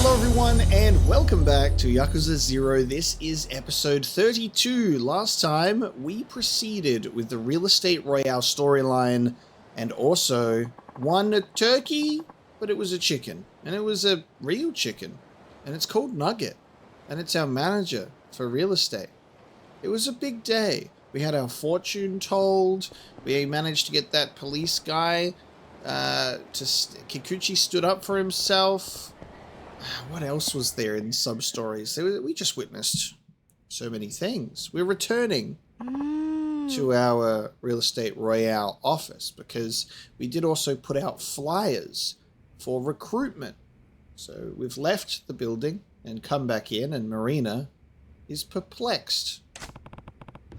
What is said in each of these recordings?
Hello everyone and welcome back to Yakuza 0. This is episode 32. Last time we proceeded with the real estate royale storyline and also won a turkey, but it was a chicken. And it was a real chicken. And it's called Nugget. And it's our manager for real estate. It was a big day. We had our fortune told. We managed to get that police guy Kikuchi stood up for himself. What else was there in sub-stories? We just witnessed so many things. We're returning to our real estate royale office because we did also put out flyers for recruitment. So we've left the building and come back in, and Marina is perplexed.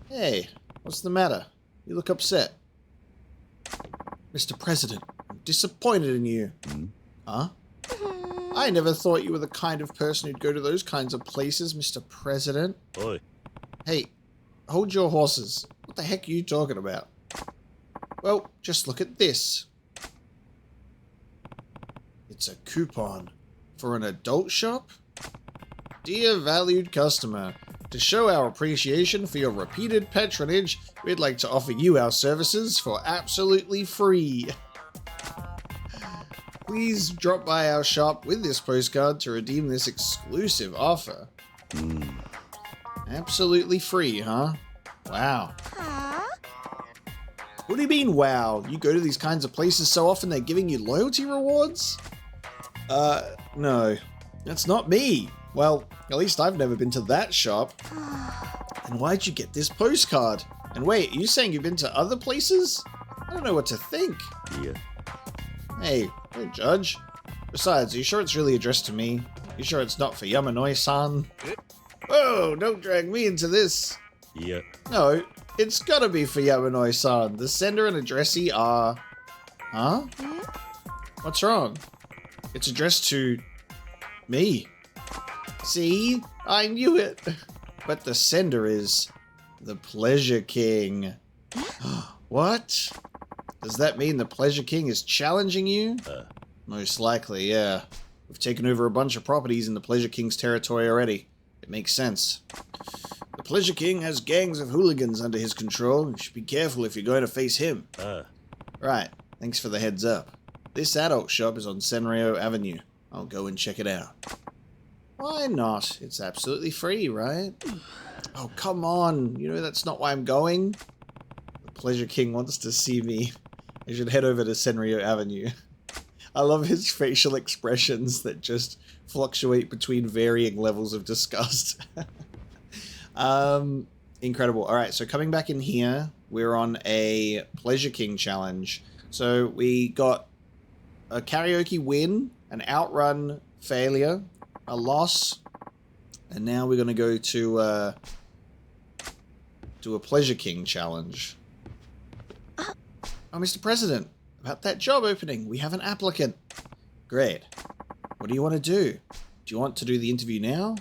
Hey, what's the matter? You look upset. Mr. President, I'm disappointed in you. Huh? I never thought you were the kind of person who'd go to those kinds of places, Mr. President. Oi. Hey, hold your horses. What the heck are you talking about? Well, just look at this. It's a coupon for an adult shop? Dear valued customer, to show our appreciation for your repeated patronage, we'd like to offer you our services for absolutely free. Please drop by our shop with this postcard to redeem this exclusive offer. Absolutely free, huh? Wow. What do you mean, wow? You go to these kinds of places so often they're giving you loyalty rewards? No. That's not me. Well, at least I've never been to that shop. And why'd you get this postcard? And wait, are you saying you've been to other places? I don't know what to think. Yeah. Hey, don't judge. Besides, are you sure it's really addressed to me? You sure it's not for Yamanoi-san? Whoa, don't drag me into this. Yeah. No, it's gotta be for Yamanoi-san. The sender and addressee are... Huh? What's wrong? It's addressed to... me. See? I knew it. But the sender is... the Pleasure King. What? Does that mean the Pleasure King is challenging you? Most likely, yeah. We've taken over a bunch of properties in the Pleasure King's territory already. It makes sense. The Pleasure King has gangs of hooligans under his control. You should be careful if you're going to face him. Right, thanks for the heads up. This adult shop is on Senryo Avenue. I'll go and check it out. Why not? It's absolutely free, right? Oh, come on. You know that's not why I'm going. The Pleasure King wants to see me. I should head over to Senryo Avenue. I love his facial expressions that just fluctuate between varying levels of disgust. Incredible. Alright, so coming back in here, we're on a Pleasure King challenge. So we got a karaoke win, an outrun failure, a loss, and now we're going to go to do a Pleasure King challenge. Oh, Mr. President, about that job opening, we have an applicant. Great. What do you want to do? Do you want to do the interview now?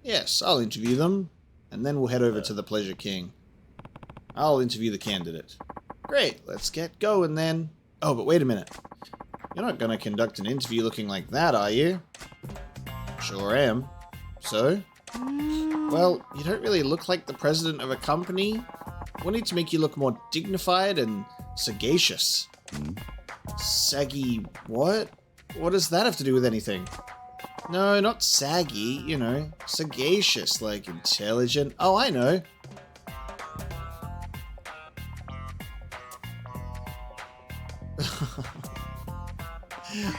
Yes, I'll interview them, and then we'll head over to the Pleasure King. I'll interview the candidate. Great, let's get going then. Oh, but wait a minute. You're not going to conduct an interview looking like that, are you? Sure am. So? Well, you don't really look like the president of a company. We'll need to make you look more dignified and sagacious. Saggy what? What does that have to do with anything? No, not saggy, you know. Sagacious, like intelligent. Oh, I know.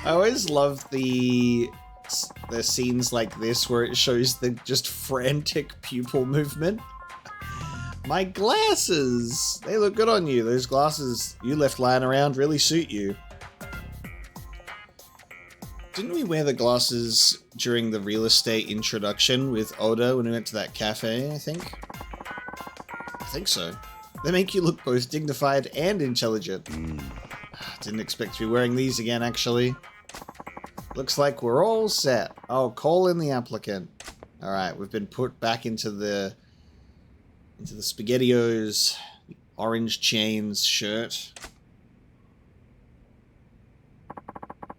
I always love the scenes like this where it shows the just frantic pupil movement. My glasses! They look good on you. Those glasses you left lying around really suit you. Didn't we wear the glasses during the real estate introduction with Oda when we went to that cafe, I think? I think so. They make you look both dignified and intelligent. Didn't expect to be wearing these again, actually. Looks like we're all set. I'll call in the applicant. Alright, we've been put back into the SpaghettiOs orange chains shirt.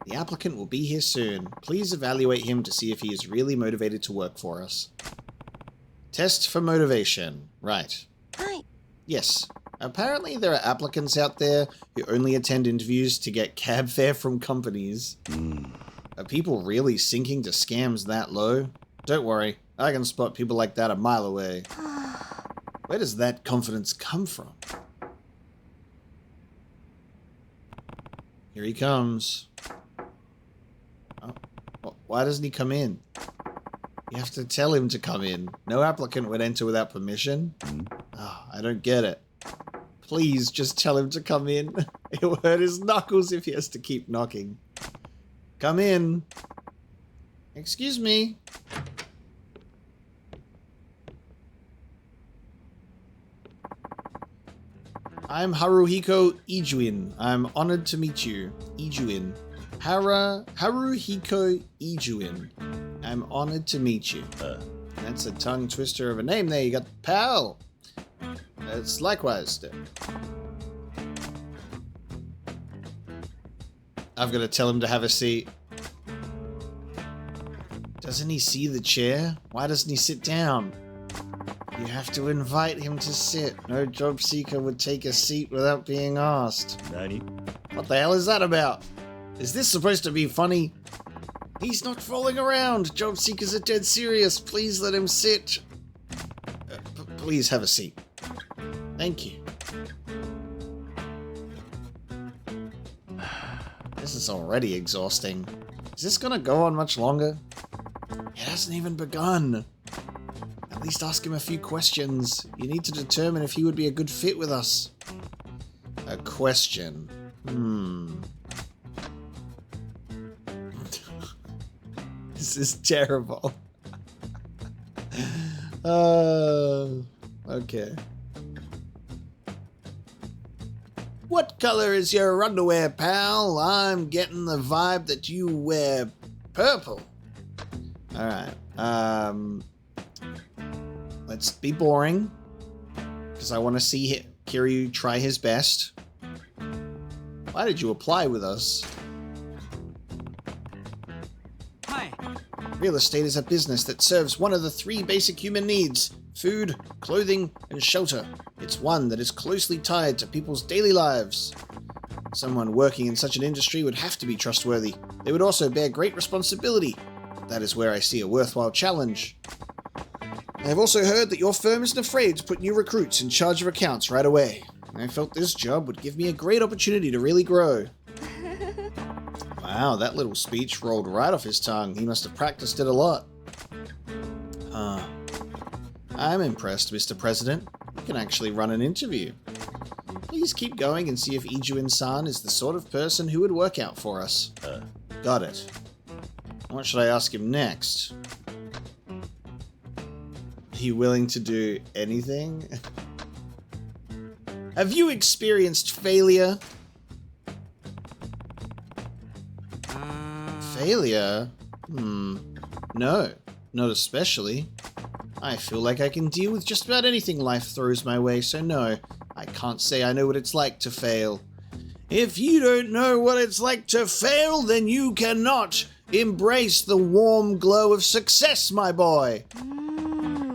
The applicant will be here soon. Please evaluate him to see if he is really motivated to work for us. Test for motivation. Right. Hi. Yes. Apparently there are applicants out there who only attend interviews to get cab fare from companies. Are people really sinking to scams that low? Don't worry, I can spot people like that a mile away. Where does that confidence come from? Here he comes. Oh, why doesn't he come in? You have to tell him to come in. No applicant would enter without permission. Oh, I don't get it. Please just tell him to come in. It'll hurt his knuckles if he has to keep knocking. Come in. Excuse me. I'm Haruhiko Ijuin. I'm honored to meet you. Ijuin. Haruhiko Ijuin. I'm honored to meet you. That's a tongue twister of a name there. You got pal. It's likewise. I've got to tell him to have a seat. Doesn't he see the chair? Why doesn't he sit down? You have to invite him to sit. No job seeker would take a seat without being asked. Nani? What the hell is that about? Is this supposed to be funny? He's not fooling around. Job seekers are dead serious. Please let him sit. Please have a seat. Thank you. This is already exhausting. Is this gonna go on much longer? It hasn't even begun. At least ask him a few questions. You need to determine if he would be a good fit with us. A question. This is terrible. Okay. What color is your underwear, pal? I'm getting the vibe that you wear purple. Alright. Let's be boring. Because I want to see Kiryu try his best. Why did you apply with us? Hi. Real estate is a business that serves one of the three basic human needs: food, clothing, and shelter. It's one that is closely tied to people's daily lives. Someone working in such an industry would have to be trustworthy. They would also bear great responsibility. That is where I see a worthwhile challenge. I have also heard that your firm isn't afraid to put new recruits in charge of accounts right away. I felt this job would give me a great opportunity to really grow. Wow, that little speech rolled right off his tongue. He must have practiced it a lot. I'm impressed, Mr. President. You can actually run an interview. Please keep going and see if Ijuin-san is the sort of person who would work out for us. Got it. What should I ask him next? Are you willing to do anything? Have you experienced failure? Failure? No, not especially. I feel like I can deal with just about anything life throws my way, so no, I can't say I know what it's like to fail. If you don't know what it's like to fail, then you cannot embrace the warm glow of success, my boy.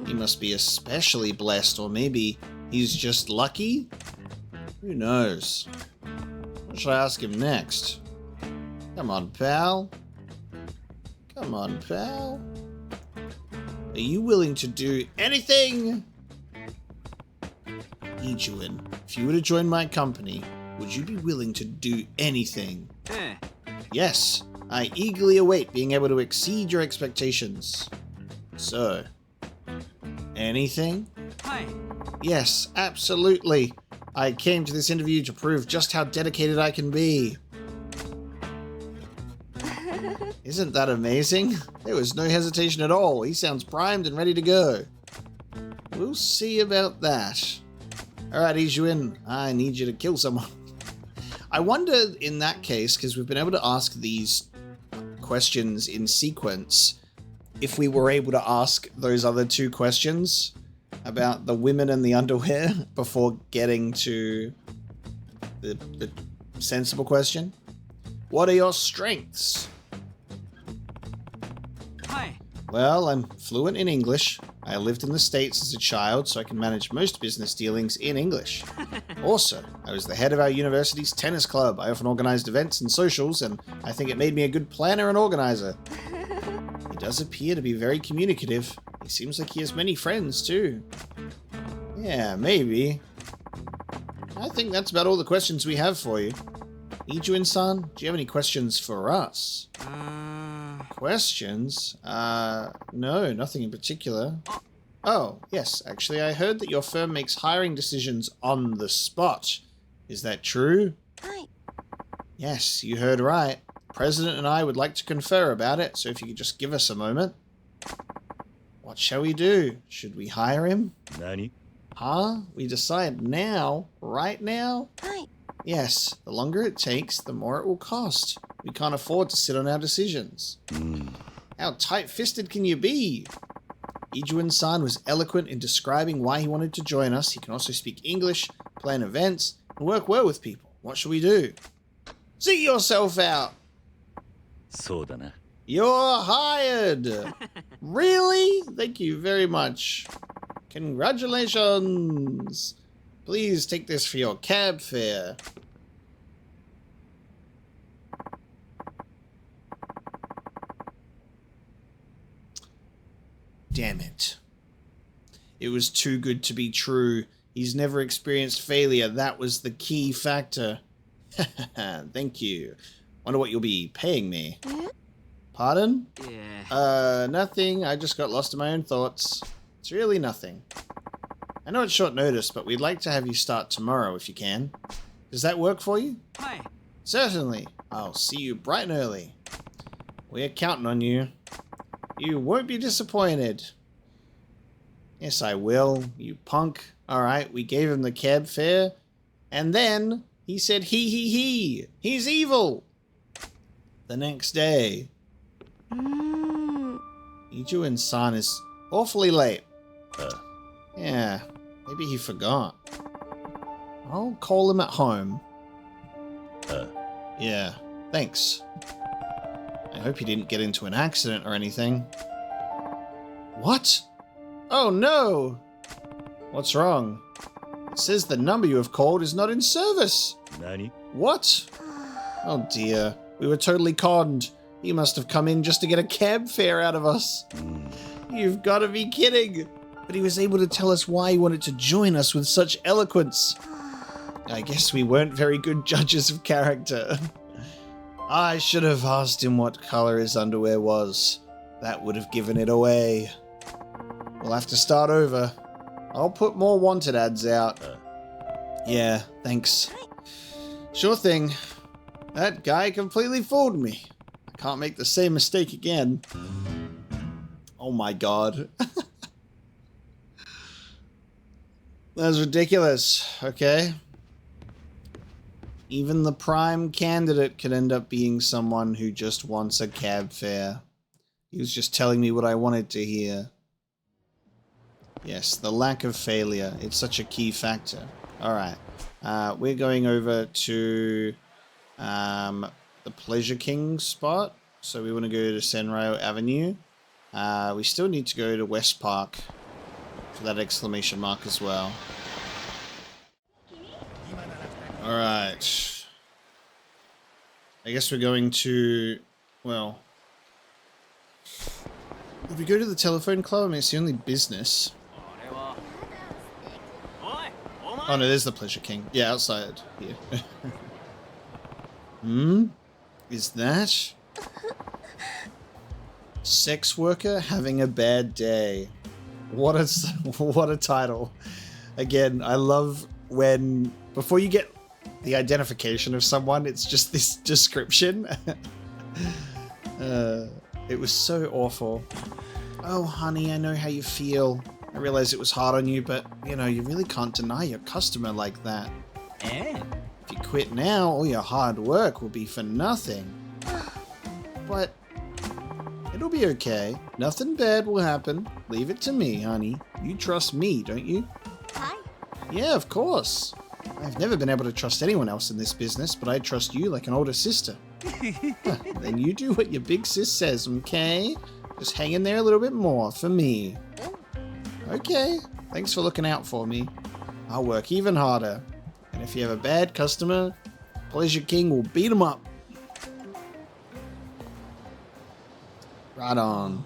He must be especially blessed, or maybe he's just lucky? Who knows? What should I ask him next? Come on, pal. Come on, pal. Are you willing to do anything? Ijuin, if you were to join my company, would you be willing to do anything? Yes, I eagerly await being able to exceed your expectations. So, anything? Hi. Yes, absolutely. I came to this interview to prove just how dedicated I can be. Isn't that amazing? There was no hesitation at all. He sounds primed and ready to go. We'll see about that. Alright, Ijuin, I need you to kill someone. I wonder in that case, because we've been able to ask these questions in sequence, if we were able to ask those other two questions about the women and the underwear before getting to the sensible question. What are your strengths? Hi. Well, I'm fluent in English. I lived in the States as a child, so I can manage most business dealings in English. Also, I was the head of our university's tennis club. I often organized events and socials, and I think it made me a good planner and organizer. He does appear to be very communicative. He seems like he has many friends, too. Yeah, maybe. I think that's about all the questions we have for you. Ijuin-san, do you have any questions for us? Questions? No, nothing in particular. Oh, yes, actually, I heard that your firm makes hiring decisions on the spot. Is that true? Hi. Yes, you heard right. President and I would like to confer about it, so if you could just give us a moment. What shall we do? Should we hire him? Nani? Huh? We decide now? Right now? Hi. Yes, the longer it takes, the more it will cost. We can't afford to sit on our decisions. How tight-fisted can you be? Ijuin-san was eloquent in describing why he wanted to join us. He can also speak English, plan events, and work well with people. What should we do? See yourself out! そうだな。 You're hired! Really? Thank you very much. Congratulations! Please take this for your cab fare. Damn it. It was too good to be true. He's never experienced failure. That was the key factor. Thank you. Wonder what you'll be paying me. Pardon? Yeah. Nothing. I just got lost in my own thoughts. It's really nothing. I know it's short notice, but we'd like to have you start tomorrow if you can. Does that work for you? Hi. Certainly. I'll see you bright and early. We're counting on you. You won't be disappointed. Yes, I will, you punk. Alright, we gave him the cab fare. And then he said he. He's evil. The next day, Ijuin-san is awfully late. Yeah, maybe he forgot. I'll call him at home. Yeah, thanks. I hope he didn't get into an accident or anything. What? Oh no! What's wrong? It says the number you have called is not in service. Nani? What? Oh dear, we were totally conned. He must have come in just to get a cab fare out of us. You've got to be kidding. But he was able to tell us why he wanted to join us with such eloquence. I guess we weren't very good judges of character. I should have asked him what color his underwear was. That would have given it away. We'll have to start over. I'll put more wanted ads out. Yeah, thanks. Sure thing. That guy completely fooled me. I can't make the same mistake again. Oh my god. That's ridiculous. Okay. Even the prime candidate could end up being someone who just wants a cab fare. He was just telling me what I wanted to hear. Yes, the lack of failure. It's such a key factor. Alright. We're going over to the Pleasure King spot. So we want to go to Senryo Avenue. We still need to go to West Park for that exclamation mark as well. Alright. I guess we're going to... Well... If we go to the telephone club, I mean, it's the only business. Oh no, there's the Pleasure King. Yeah, outside here. Is that... Sex worker having a bad day. What a title. Again, I love when... Before you get the identification of someone, it's just this description. It was so awful. Oh, honey, I know how you feel. I realize it was hard on you, but, you know, you really can't deny your customer like that. If you quit now, all your hard work will be for nothing. But it'll be okay. Nothing bad will happen. Leave it to me, honey. You trust me, don't you? Hi. Yeah, of course. I've never been able to trust anyone else in this business, but I trust you like an older sister. Then you do what your big sis says, okay? Just hang in there a little bit more for me. Okay, thanks for looking out for me. I'll work even harder. And if you have a bad customer, Pleasure King will beat him up. Right on.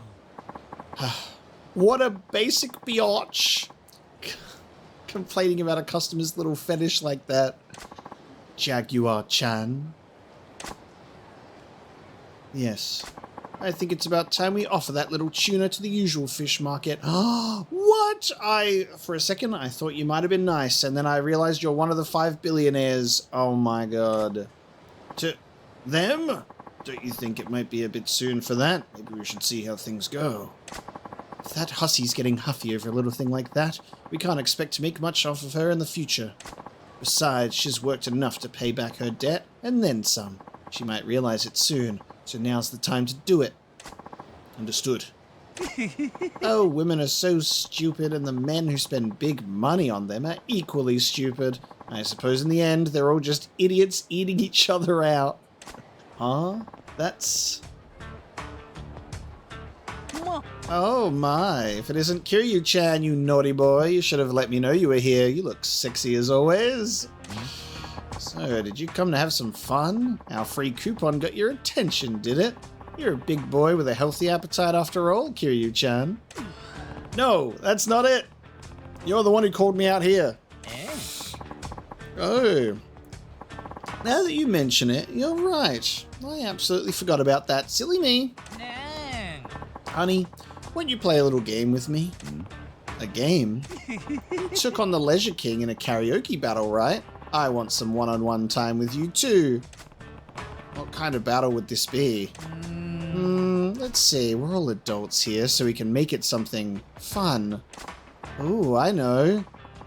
What a basic biatch. Complaining about a customer's little fetish like that. Jaguar-chan. Yes. I think it's about time we offer that little tuna to the usual fish market. What? For a second, I thought you might have been nice, and then I realized you're one of the 5 billionaires. Oh my god. To them? Don't you think it might be a bit soon for that? Maybe we should see how things go. If that hussy's getting huffy over a little thing like that, we can't expect to make much off of her in the future. Besides, she's worked enough to pay back her debt, and then some. She might realize it soon, so now's the time to do it. Understood. Oh, women are so stupid, and the men who spend big money on them are equally stupid. I suppose in the end, they're all just idiots eating each other out. Huh? That's... Oh my, if it isn't Kiryu-chan, you naughty boy, you should have let me know you were here. You look sexy as always. So, did you come to have some fun? Our free coupon got your attention, did it? You're a big boy with a healthy appetite after all, Kiryu-chan. No, that's not it. You're the one who called me out here. Oh. Now that you mention it, you're right. I absolutely forgot about that. Silly me. Honey, won't you play a little game with me? A game? You took on the Leisure King in a karaoke battle, right? I want some one-on-one time with you too. What kind of battle would this be? Let's see. We're all adults here, so we can make it something fun. Ooh, I know.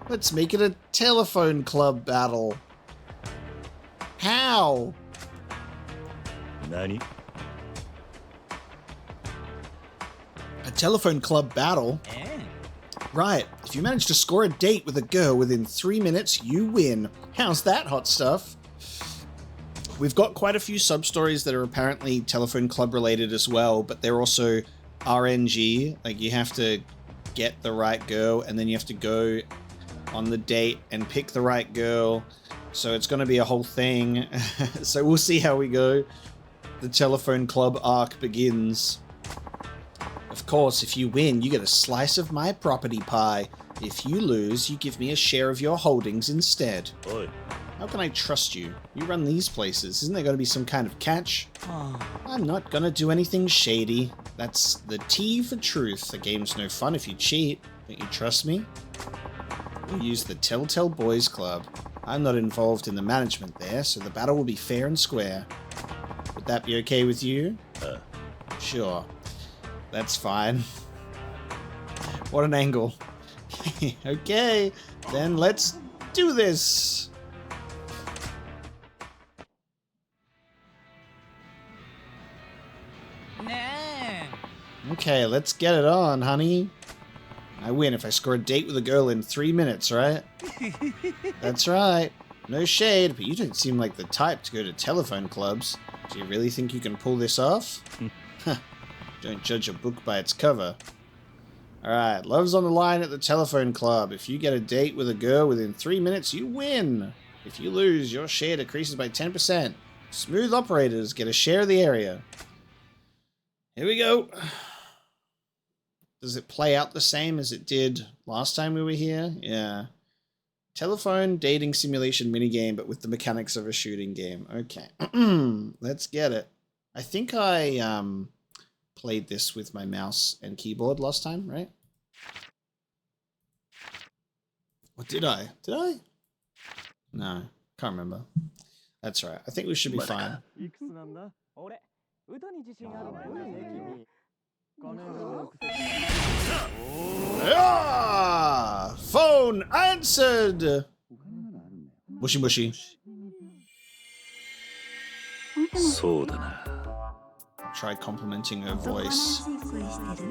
Let's make it a telephone club battle. How? Nani? A telephone club battle? Right. If you manage to score a date with a girl within 3 minutes, you win. How's that, hot stuff? We've got quite a few sub-stories that are apparently telephone club related as well, but they're also RNG. Like, you have to get the right girl, and then you have to go on the date and pick the right girl. So it's going to be a whole thing. So we'll see how we go. The telephone club arc begins. Of course, if you win, you get a slice of my property pie. If you lose, you give me a share of your holdings instead. Oi. How can I trust you? You run these places. Isn't there going to be some kind of catch? I'm not going to do anything shady. That's the T for truth. The game's no fun if you cheat. Don't you trust me? We'll use the Telltale Boys Club. I'm not involved in the management there, so the battle will be fair and square. Would that be okay with you? Sure. That's fine. What an angle. Okay, then let's do this. Okay, let's get it on, honey. I win if I score a date with a girl in 3 minutes, right? That's right. No shade, but you don't seem like the type to go to telephone clubs. Do you really think you can pull this off? Don't judge a book by its cover. Alright, love's on the line at the telephone club. If you get a date with a girl within 3 minutes, you win. If you lose, your share decreases by 10%. Smooth operators get a share of the area. Here we go. Does it play out the same as it did last time we were here? Yeah. Telephone dating simulation minigame, but with the mechanics of a shooting game. Okay. Let's get it. I think I played this with my mouse and keyboard last time, right? Or did I? Did I? No. Can't remember. That's right. I think we should be fine. Ah! Phone answered! Mushy mushy. そうだな。 Try complimenting her voice.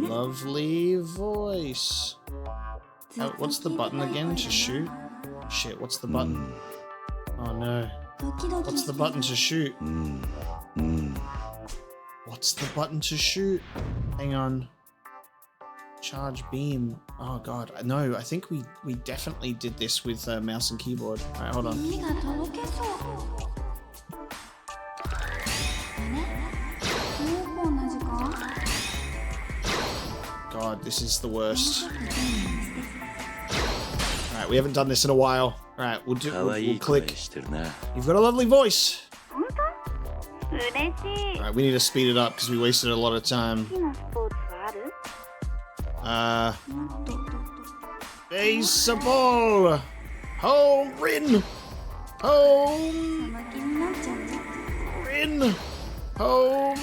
Lovely voice. Oh, what's the button again to shoot? Shit, what's the button? Oh no. What's the button to shoot? What's the button to shoot? Hang on. Charge beam. Oh god. No, I think we definitely did this with mouse and keyboard. Alright, hold on. God, this is the worst. Alright, we haven't done this in a while. Alright, we'll click. You've got a lovely voice. Alright, we need to speed it up because we wasted a lot of time. Baseball! Home! Rin! Home! Rin! Home!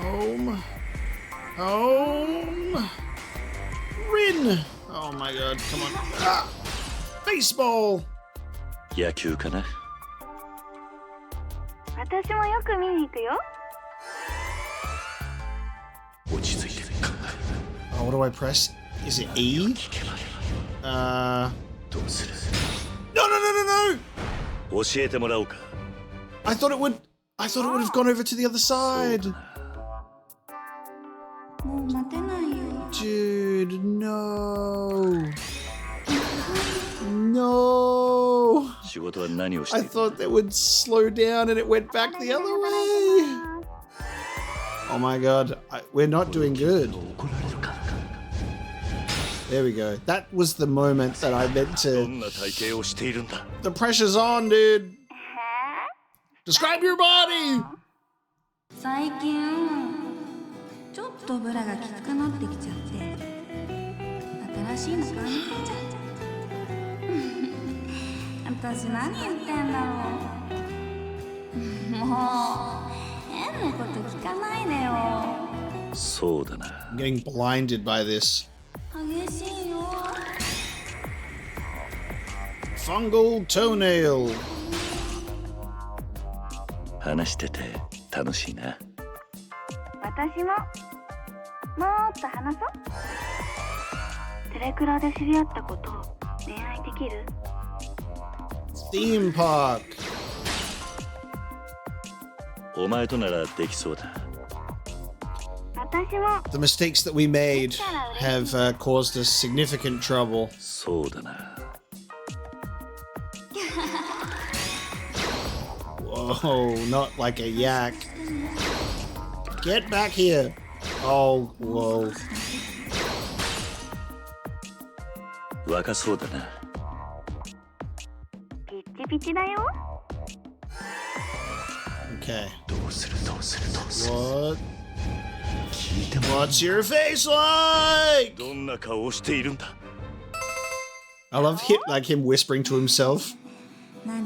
Home! Home! Rin! Oh my god, come on. Ah! Baseball! Yakuza. 私もよく見に行くよ。 Oh, what do I press? Is it E? No, no, no, no, no! 教えてもらおうか。 I thought it would have gone over to the other side. もう待てないよ。 Dude, no. No. 仕事は何をして I いる thought they would slow down and it went back the other way. Oh my god, we're not doing good. There we go. That was the moment that I meant ど to. んな体型をしているんだ。 The pressure's on, dude. Describe your body. 最近ちょっとブラがきつくなってきちゃって新しいの買いに行っちゃった私何言ってんだろうもう変なこと聞かないでよそうだな。 I'm getting blinded by this. 激しいよ Fungal toenail. 話してて楽しいな。私ももっと話そうテレクラで知り合ったこと恋愛できる Theme park. お前とならできそうだ。私も The mistakes that we made have caused us significant trouble. そうだな。 Whoa, not like a yak. Get back here. Oh, whoa. 若そうだな。ピッチピチだよ Okay. どうするどうするどうする。 What? 聞いても What's your face like? どんな顔をしているんだ。 I love him whispering to himself. 何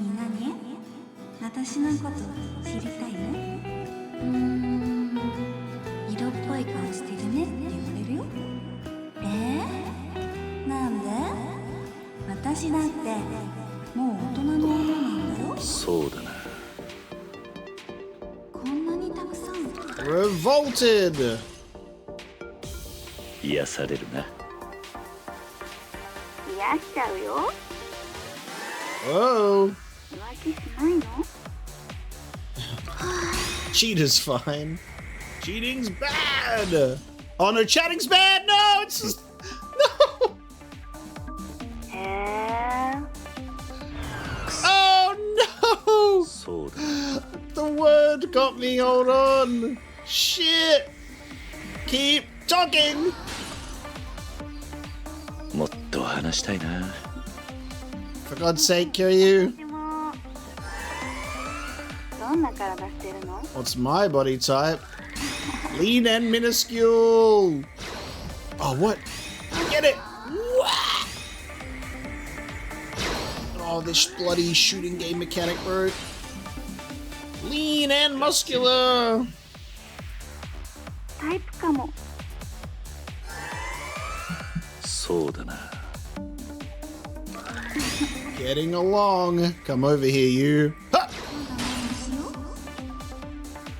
私のこと知りたいね色っぽい顔してるねって言われるよなんで私だってもう大人の女なんだよそうだな。こんなにたくさん Revolted. 癒されるな。癒しちゃうよ Whoa. 浮気しないの Cheater's fine. Cheating's bad. Oh no, chatting's bad. No, it's just no. へー Oh no. そうだ。 The word got me. Hold on. Shit. Keep talking. もっと話したいな。 For God's sake, Kiryu. 私もどんな体してるの What's my body type? Lean and minuscule. Oh, what? Get it. Wah! Oh, this bloody shooting game mechanic, bro. Lean and muscular. タイプかもそうだな。 Getting along. Come over here, you. Ha!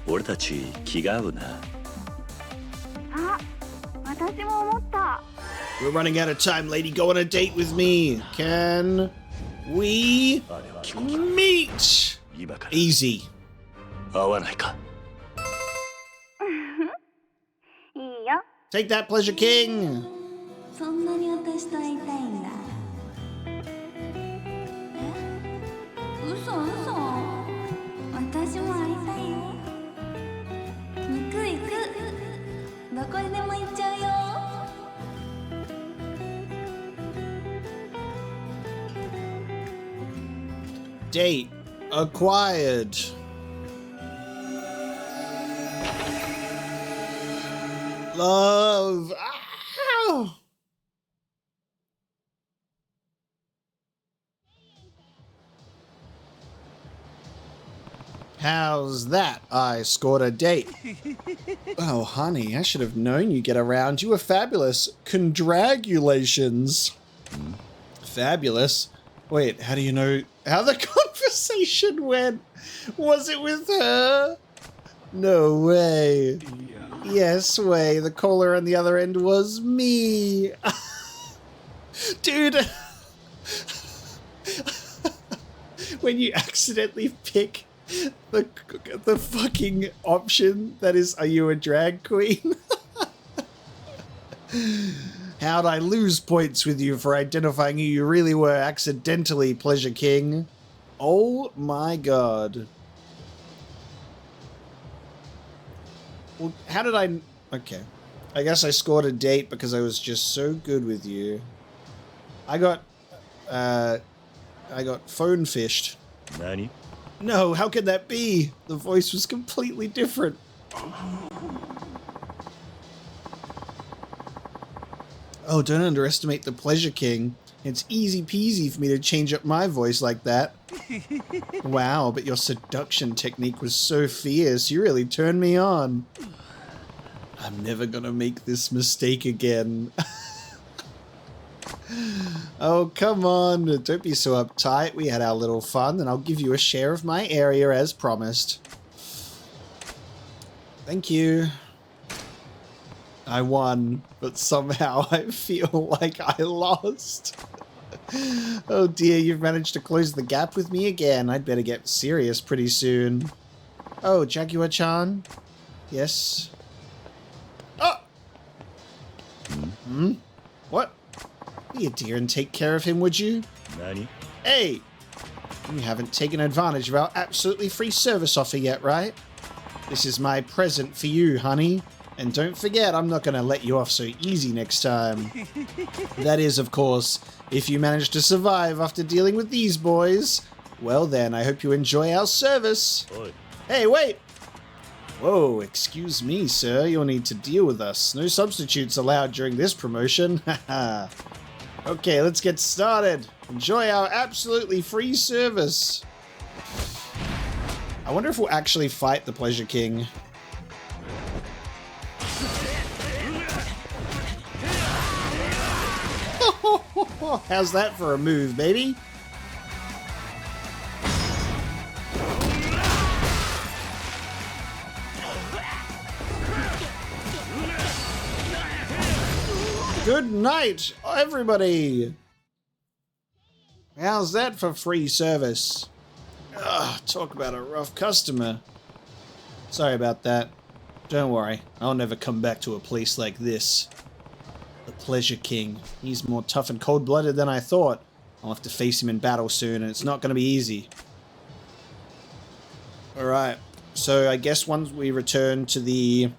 俺たち気が合うな。あ私も思った We're running out of time, lady. Go on a date with me. Can we あれは気持ち meet. 今から Easy. 会わないか。いいよ。 Take that, Pleasure King. そんなに私と会いたいんだ。嘘嘘。私も会いたいよ。行く行く。どこにでも行っちゃうよ。Date acquired. Love. Ow. How's that? I scored a date. Oh, honey, I should have known you'd get around. You were fabulous. Congratulations. Fabulous? Wait, how do you know how the conversation went? Was it with her? No way. Yes way. The caller on the other end was me. Dude. When you accidentally pick the fucking option that is, are you a drag queen? How'd I lose points with you for identifying who you really were accidentally, Pleasure King? Oh my god. Well, how did I... Okay. I guess I scored a date because I was just so good with you. I got phone fished. 何 No, how could that be? The voice was completely different. Oh, don't underestimate the Pleasure King. It's easy peasy for me to change up my voice like that. Wow, but your seduction technique was so fierce. You really turned me on. I'm never gonna make this mistake again. Oh, come on. Don't be so uptight. We had our little fun, and I'll give you a share of my area as promised. Thank you. I won, but somehow I feel like I lost. Oh dear, you've managed to close the gap with me again. I'd better get serious pretty soon. Oh, Jaguar-chan? Yes? Oh! Hmm? What? Be a dear and take care of him, would you? 何 Hey! You haven't taken advantage of our absolutely free service offer yet, right? This is my present for you, honey. And don't forget, I'm not going to let you off so easy next time. That is, of course, if you manage to survive after dealing with these boys. Well then, I hope you enjoy our service. Oi. Hey, wait! Whoa, excuse me, sir. You'll need to deal with us. No substitutes allowed during this promotion. Haha. Okay, let's get started. Enjoy our absolutely free service. I wonder if we'll actually fight the Pleasure King. How's that for a move, baby? Good night, everybody! How's that for free service? Ugh, talk about a rough customer. Sorry about that. Don't worry, I'll never come back to a place like this. The Pleasure King. He's more tough and cold-blooded than I thought. I'll have to face him in battle soon, and it's not going to be easy. Alright, so I guess once we return to the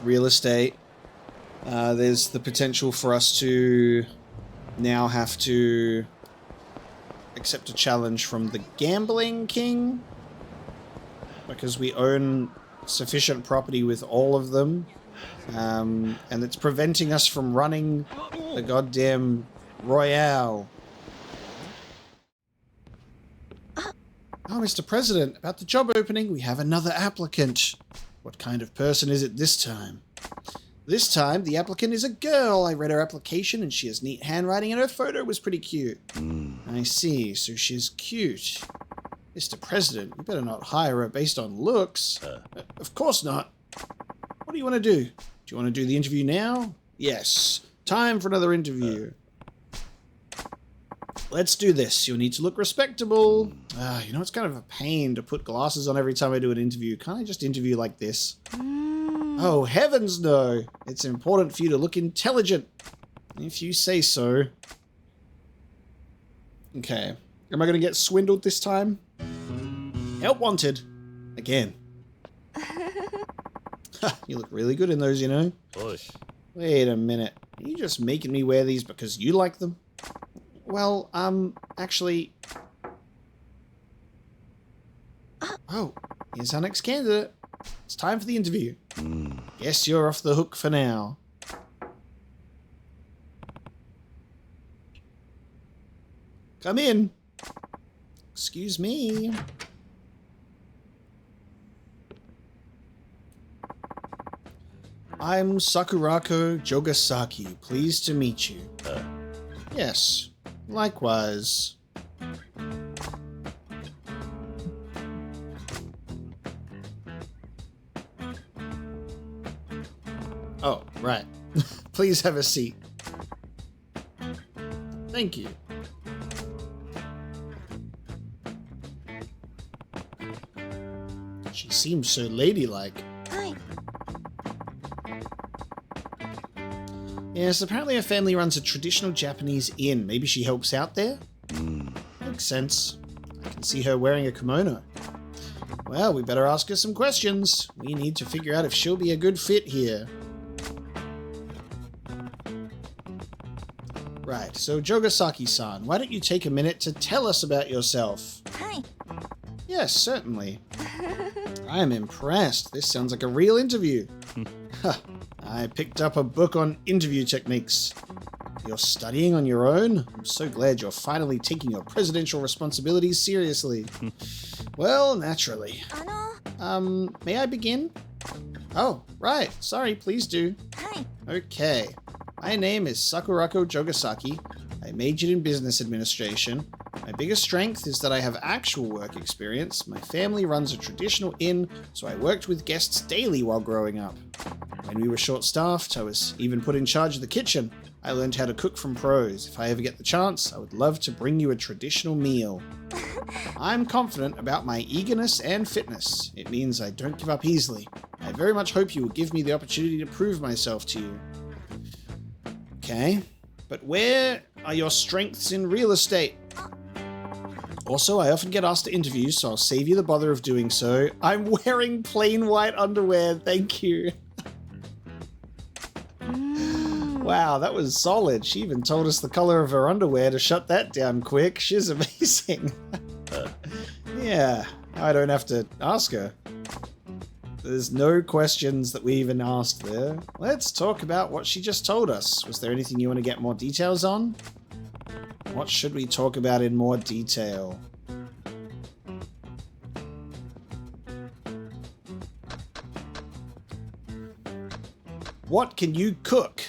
real estate, there's the potential for us to now have to accept a challenge from the Gambling King, because we own sufficient property with all of them, and it's preventing us from running the goddamn Royale. Oh, Mr. President, about the job opening, we have another applicant. What kind of person is it this time? This time, the applicant is a girl. I read her application and she has neat handwriting and her photo was pretty cute. I see, so she's cute. Mr. President, you better not hire her based on looks. Of course not. What do you want to do? Do you want to do the interview now? Yes. Time for another interview. let's do this. You'll need to look respectable. You know, it's kind of a pain to put glasses on every time I do an interview. Can't I just interview like this? Oh, heavens no. It's important for you to look intelligent. If you say so. Okay. Am I going to get swindled this time? Help wanted. Again. You look really good in those, you know. Push. Wait a minute. Are you just making me wear these because you like them? Well, actually... Oh, here's our next candidate. It's time for the interview. Guess you're off the hook for now. Come in. Excuse me. I'm Sakurako Jogasaki. Pleased to meet you. Yes, likewise. Oh, right. Please have a seat. Thank you. She seems so ladylike. Hi. Yes, apparently her family runs a traditional Japanese inn. Maybe she helps out there? Makes sense. I can see her wearing a kimono. Well, we better ask her some questions. We need to figure out if she'll be a good fit here. Right, so Jogasaki-san, why don't you take a minute to tell us about yourself? Hi. Yes, certainly. I am impressed. This sounds like a real interview. I picked up a book on interview techniques. You're studying on your own? I'm so glad you're finally taking your presidential responsibilities seriously. Well, naturally. May I begin? Oh, right. Sorry, please do. Hi. Okay. My name is Sakurako Jogasaki. I majored in business administration. My biggest strength is that I have actual work experience. My family runs a traditional inn, so I worked with guests daily while growing up. When we were short-staffed, I was even put in charge of the kitchen. I learned how to cook from pros. If I ever get the chance, I would love to bring you a traditional meal. I'm confident about my eagerness and fitness. It means I don't give up easily. I very much hope you will give me the opportunity to prove myself to you. Okay, but where are your strengths in real estate? Also, I often get asked to interview, so I'll save you the bother of doing so. I'm wearing plain white underwear, thank you. Wow, that was solid. She even told us the color of her underwear to shut that down quick. She's amazing. Yeah, I don't have to ask her. There's no questions that we even asked there. Let's talk about what she just told us. Was there anything you want to get more details on? What should we talk about in more detail? What can you cook?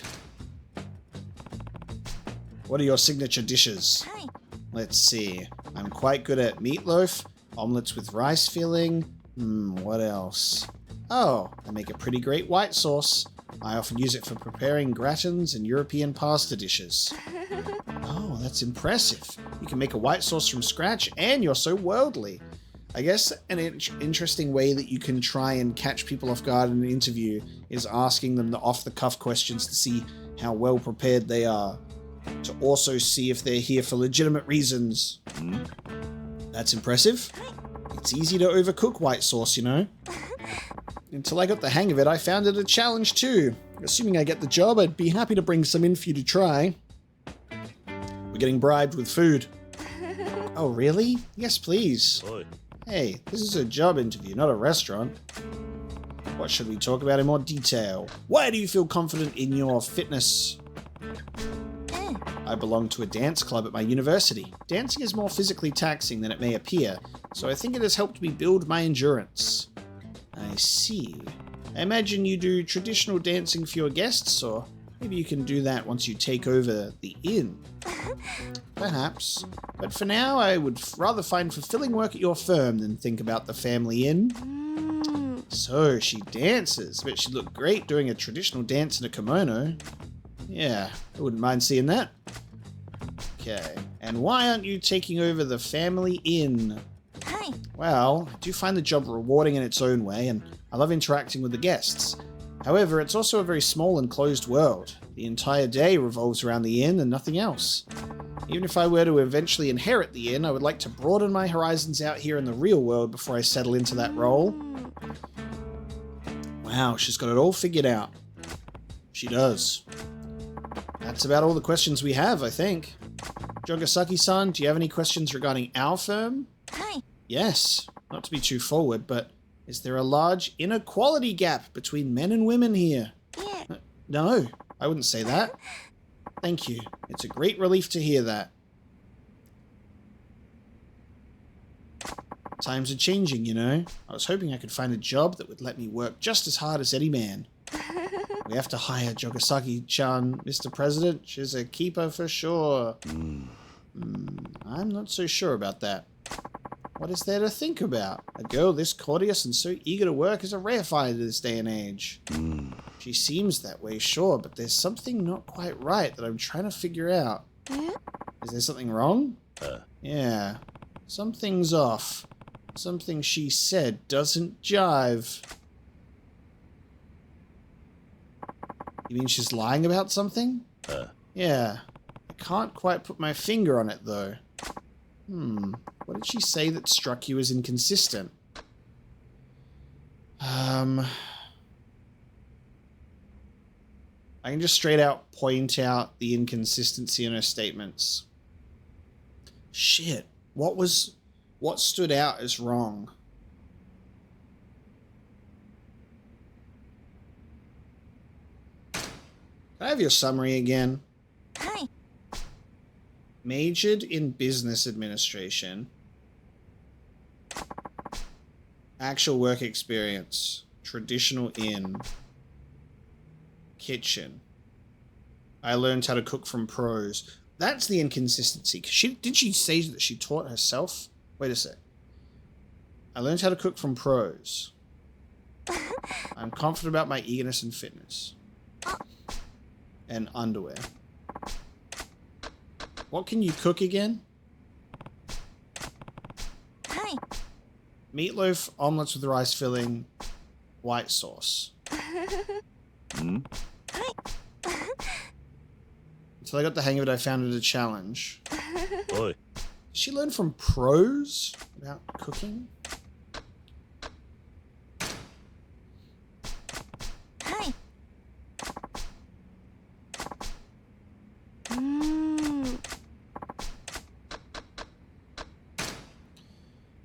What are your signature dishes? Hi. Let's see. I'm quite good at meatloaf, omelets with rice filling. What else? Oh, I make a pretty great white sauce. I often use it for preparing gratins and European pasta dishes. Oh, that's impressive. You can make a white sauce from scratch and you're so worldly. I guess an interesting way that you can try and catch people off guard in an interview is asking them the off-the-cuff questions to see how well prepared they are. To also see if they're here for legitimate reasons. That's impressive. It's easy to overcook white sauce, you know. Until I got the hang of it, I found it a challenge too. Assuming I get the job, I'd be happy to bring some in for you to try. We're getting bribed with food. Oh, really? Yes, please. Hey, this is a job interview, not a restaurant. What should we talk about in more detail? Why do you feel confident in your fitness? I belong to a dance club at my university. Dancing is more physically taxing than it may appear, so I think it has helped me build my endurance. I see. I imagine you do traditional dancing for your guests, or maybe you can do that once you take over the inn. Perhaps. But for now, I would rather find fulfilling work at your firm than think about the family inn. So, she dances, but she'd look great doing a traditional dance in a kimono. Yeah, I wouldn't mind seeing that. Okay. And why aren't you taking over the family inn? Well, I do find the job rewarding in its own way, and I love interacting with the guests. However, it's also a very small and closed world. The entire day revolves around the inn and nothing else. Even if I were to eventually inherit the inn, I would like to broaden my horizons out here in the real world before I settle into that role. Wow, she's got it all figured out. She does. That's about all the questions we have, I think. Jogasaki-san, do you have any questions regarding our firm? Yes, not to be too forward, but is there a large inequality gap between men and women here? No, I wouldn't say that. Thank you. It's a great relief to hear that. Times are changing, you know. I was hoping I could find a job that would let me work just as hard as any man. We have to hire Jogasaki-chan, Mr. President. She's a keeper for sure. I'm not so sure about that. What is there to think about? A girl this courteous and so eager to work is a rare find in this day and age. She seems that way, sure, but there's something not quite right that I'm trying to figure out. Is there something wrong? Yeah. Something's off. Something she said doesn't jive. You mean she's lying about something? Yeah. I can't quite put my finger on it, though. What did she say that struck you as inconsistent? I can just straight out point out the inconsistency in her statements. Shit. What stood out as wrong? Can I have your summary again? Majored in business administration. Actual work experience. Traditional inn. Kitchen. I learned how to cook from pros. That's the inconsistency. Did she say that she taught herself? Wait a sec. I learned how to cook from pros. I'm confident about my eagerness and fitness. And underwear. What can you cook again? Meatloaf, omelets with rice filling, white sauce. Until I got the hang of it, I found it a challenge. Oi. Did she learn from pros about cooking?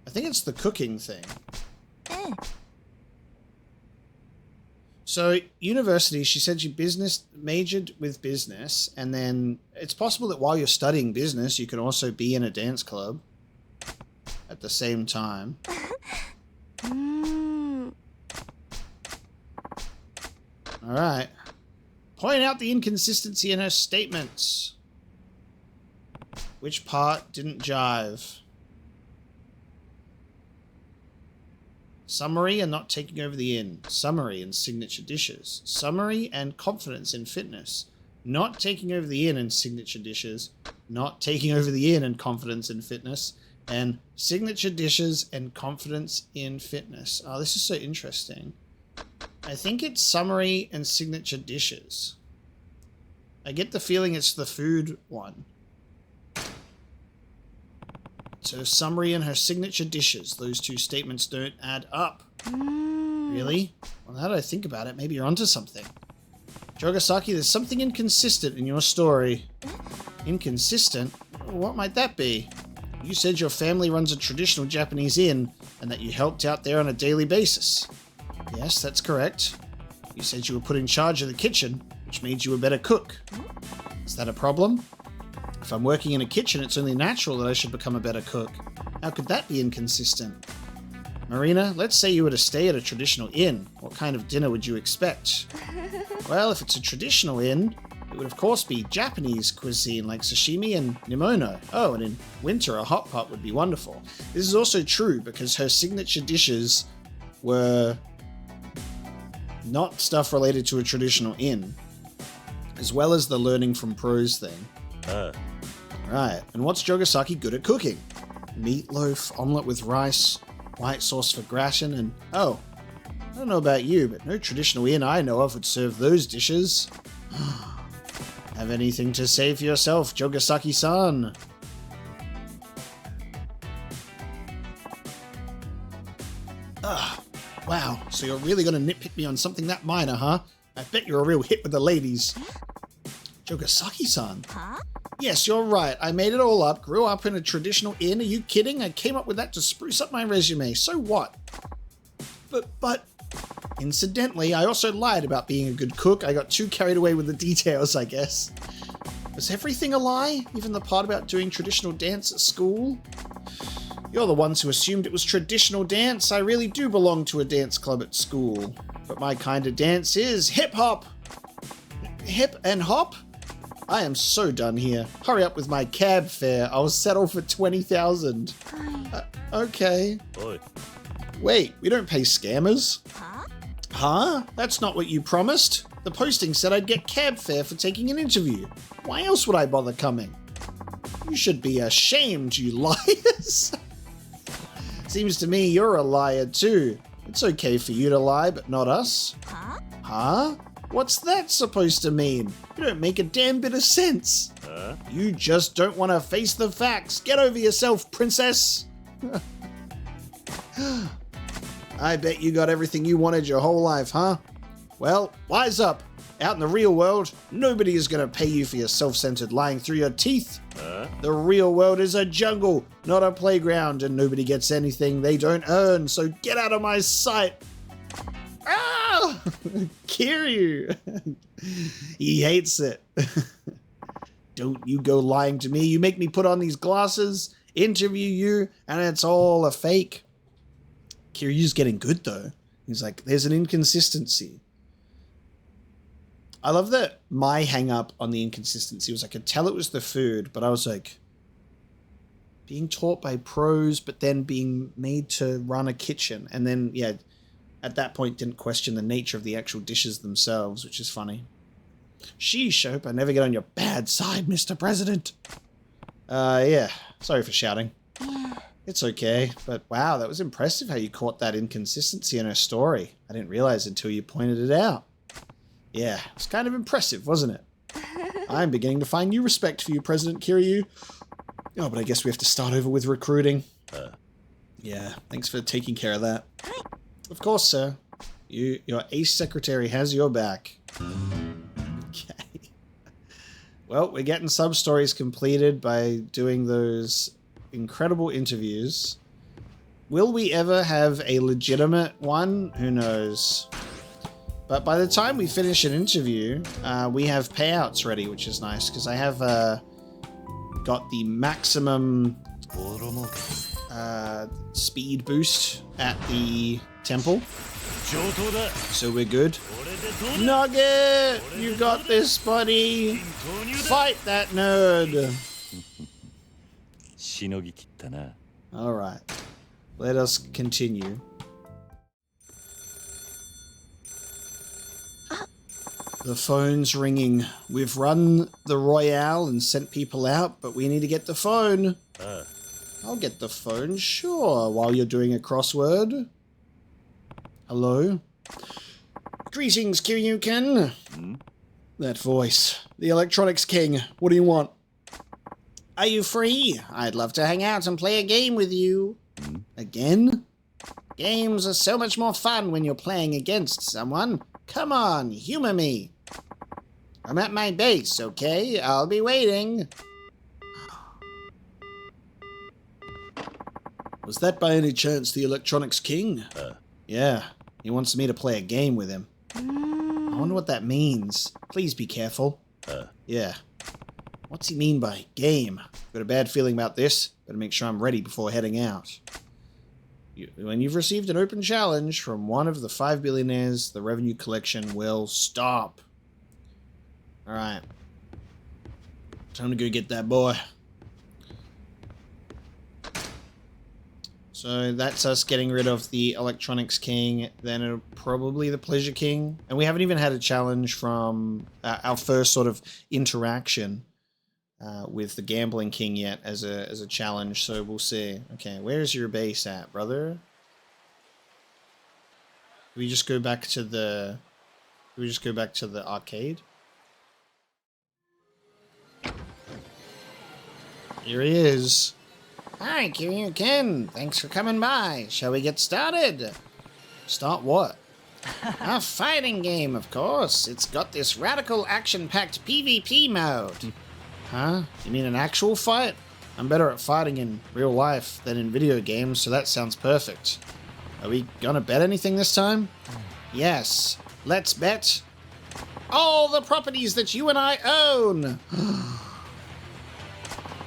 I think it's the cooking thing. So, university, she said she majored with business, and then it's possible that while you're studying business, you can also be in a dance club at the same time. Alright. Point out the inconsistency in her statements. Which part didn't jive? Summary and not taking over the inn. Summary and signature dishes. Summary and confidence in fitness. Not taking over the inn and signature dishes. Not taking over the inn and confidence in fitness. And signature dishes and confidence in fitness. Oh, this is so interesting. I think it's summary and signature dishes. I get the feeling it's the food one. So summary and her signature dishes. Those two statements don't add up. Really? Well, now that I think about it, maybe you're onto something. Jogasaki, there's something inconsistent in your story. Inconsistent? What might that be? You said your family runs a traditional Japanese inn and that you helped out there on a daily basis. Yes, that's correct. You said you were put in charge of the kitchen, which made you a better cook. Is that a problem? If I'm working in a kitchen, it's only natural that I should become a better cook. How could that be inconsistent? Marina, let's say you were to stay at a traditional inn. What kind of dinner would you expect? Well, if it's a traditional inn, it would of course be Japanese cuisine like sashimi and nimono. Oh, and in winter a hot pot would be wonderful. This is also true because her signature dishes were not stuff related to a traditional inn, as well as the learning from pros thing. Alright, and what's Jogasaki good at cooking? Meatloaf, omelette with rice, white sauce for gratin, and oh, I don't know about you, but no traditional inn I know of would serve those dishes. Have anything to say for yourself, Jogasaki-san? Wow, so you're really gonna nitpick me on something that minor, huh? I bet you're a real hit with the ladies. Jogasaki-san? Huh? Yes, you're right. I made it all up. Grew up in a traditional inn. Are you kidding? I came up with that to spruce up my resume. So what? But, incidentally, I also lied about being a good cook. I got too carried away with the details, I guess. Was everything a lie? Even the part about doing traditional dance at school? You're the ones who assumed it was traditional dance. I really do belong to a dance club at school. But my kind of dance is hip-hop. Hip and hop? I am so done here. Hurry up with my cab fare. I'll settle for 20,000. Okay. Oi. Wait, we don't pay scammers? Huh? Huh? That's not what you promised. The posting said I'd get cab fare for taking an interview. Why else would I bother coming? You should be ashamed, you liars. Seems to me you're a liar too. It's okay for you to lie, but not us. Huh? Huh? What's that supposed to mean? You don't make a damn bit of sense. You just don't want to face the facts. Get over yourself, princess. I bet you got everything you wanted your whole life, huh? Well, wise up. Out in the real world, nobody is going to pay you for your self-centered lying through your teeth. The real world is a jungle, not a playground, and nobody gets anything they don't earn, so get out of my sight. Ah! Kiryu! He hates it. Don't you go lying to me. You make me put on these glasses, interview you, and it's all a fake. Kiryu's getting good, though. He's like, there's an inconsistency. I love that my hang-up on the inconsistency was I could tell it was the food, but I was like, being taught by pros, but then being made to run a kitchen. And then, yeah, at that point didn't question the nature of the actual dishes themselves, which is funny. Sheesh, I hope I never get on your bad side, Mr. President. Yeah, sorry for shouting. It's okay, but wow, that was impressive how you caught that inconsistency in her story. I didn't realize until you pointed it out. Yeah, it's kind of impressive, wasn't it? I'm beginning to find new respect for you, President Kiryu. Oh, but I guess we have to start over with recruiting. Yeah, thanks for taking care of that. Of course, sir. Your ace secretary has your back. Okay. Well, we're getting sub-stories completed by doing those incredible interviews. Will we ever have a legitimate one? Who knows? But by the time we finish an interview, we have payouts ready, which is nice, because I have got the maximum speed boost at the temple. So we're good. Nugget! You got this, buddy! Fight that nerd! Alright. Let us continue. The phone's ringing. We've run the Royale and sent people out, but we need to get the phone. I'll get the phone, sure, while you're doing a crossword. Hello? Greetings, Kiryuken. That voice. The Electronics King. What do you want? Are you free? I'd love to hang out and play a game with you. Again? Games are so much more fun when you're playing against someone. Come on, humor me. I'm at my base, okay? I'll be waiting. Was that by any chance the Electronics King? Yeah, he wants me to play a game with him. I wonder what that means. Please be careful. Yeah. What's he mean by game? Got a bad feeling about this. Better make sure I'm ready before heading out. When you've received an open challenge from one of the 5 billionaires, the revenue collection will stop. Alright. Time to go get that boy. So that's us getting rid of the Electronics King, then it'll probably the Pleasure King. And we haven't even had a challenge from our first sort of interaction. with the Gambling King yet as a challenge, so we'll see. Okay, where's your base at, brother? Do we just go back to the... Do we just go back to the arcade? Here he is. Hi, Kiryu-ken. Thanks for coming by. Shall we get started? Start what? A fighting game, of course. It's got this radical action-packed PvP mode. Huh? You mean an actual fight? I'm better at fighting in real life than in video games, so that sounds perfect. Are we gonna bet anything this time? Yes. Let's bet all the properties that you and I own.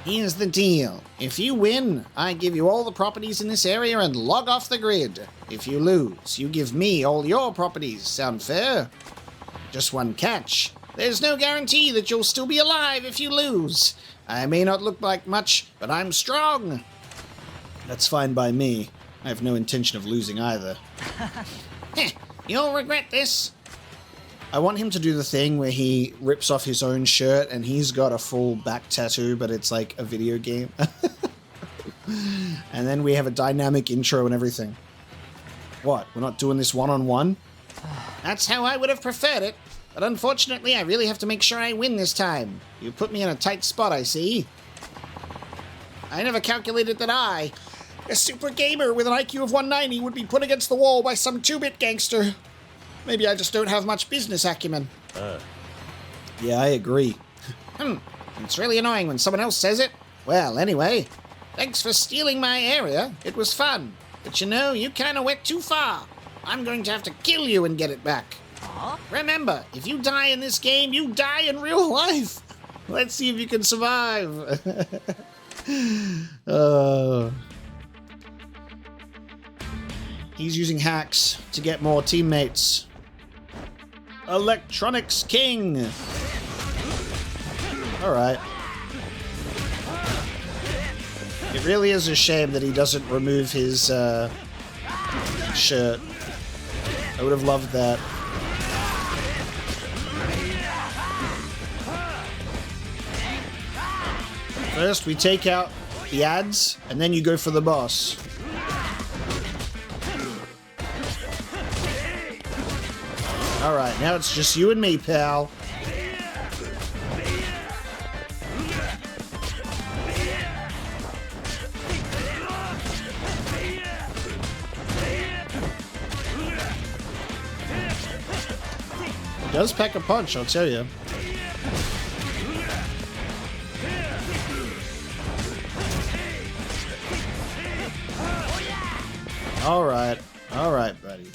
Here's the deal. If you win, I give you all the properties in this area and log off the grid. If you lose, you give me all your properties. Sound fair? Just one catch. There's no guarantee that you'll still be alive if you lose. I may not look like much, but I'm strong. That's fine by me. I have no intention of losing either. Heh, you'll regret this. I want him to do the thing where he rips off his own shirt and he's got a full back tattoo, but it's like a video game. And then we have a dynamic intro and everything. What, we're not doing this one-on-one? That's how I would have preferred it. But unfortunately, I really have to make sure I win this time. You put me in a tight spot, I see. I never calculated that I, a super gamer with an IQ of 190, would be put against the wall by some 2-bit gangster. Maybe I just don't have much business acumen. Yeah, I agree. It's really annoying when someone else says it. Well, anyway, thanks for stealing my area. It was fun. But you know, you kind of went too far. I'm going to have to kill you and get it back. Remember, if you die in this game, you die in real life. Let's see if you can survive. He's using hacks to get more teammates. Electronics King. Alright. It really is a shame that he doesn't remove his shirt. I would have loved that. First, we take out the ads, and then you go for the boss. Alright, now it's just you and me, pal. He does pack a punch, I'll tell you. Alright, buddy.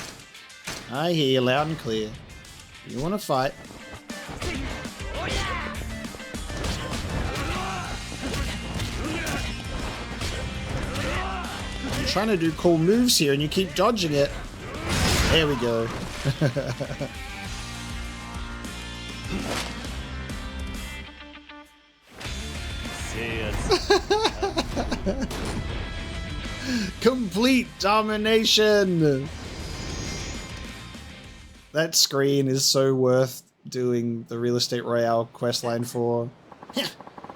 I hear you loud and clear. You want to fight? I'm trying to do cool moves here and you keep dodging it. There we go. Complete domination! That screen is so worth doing the Real Estate Royale questline for.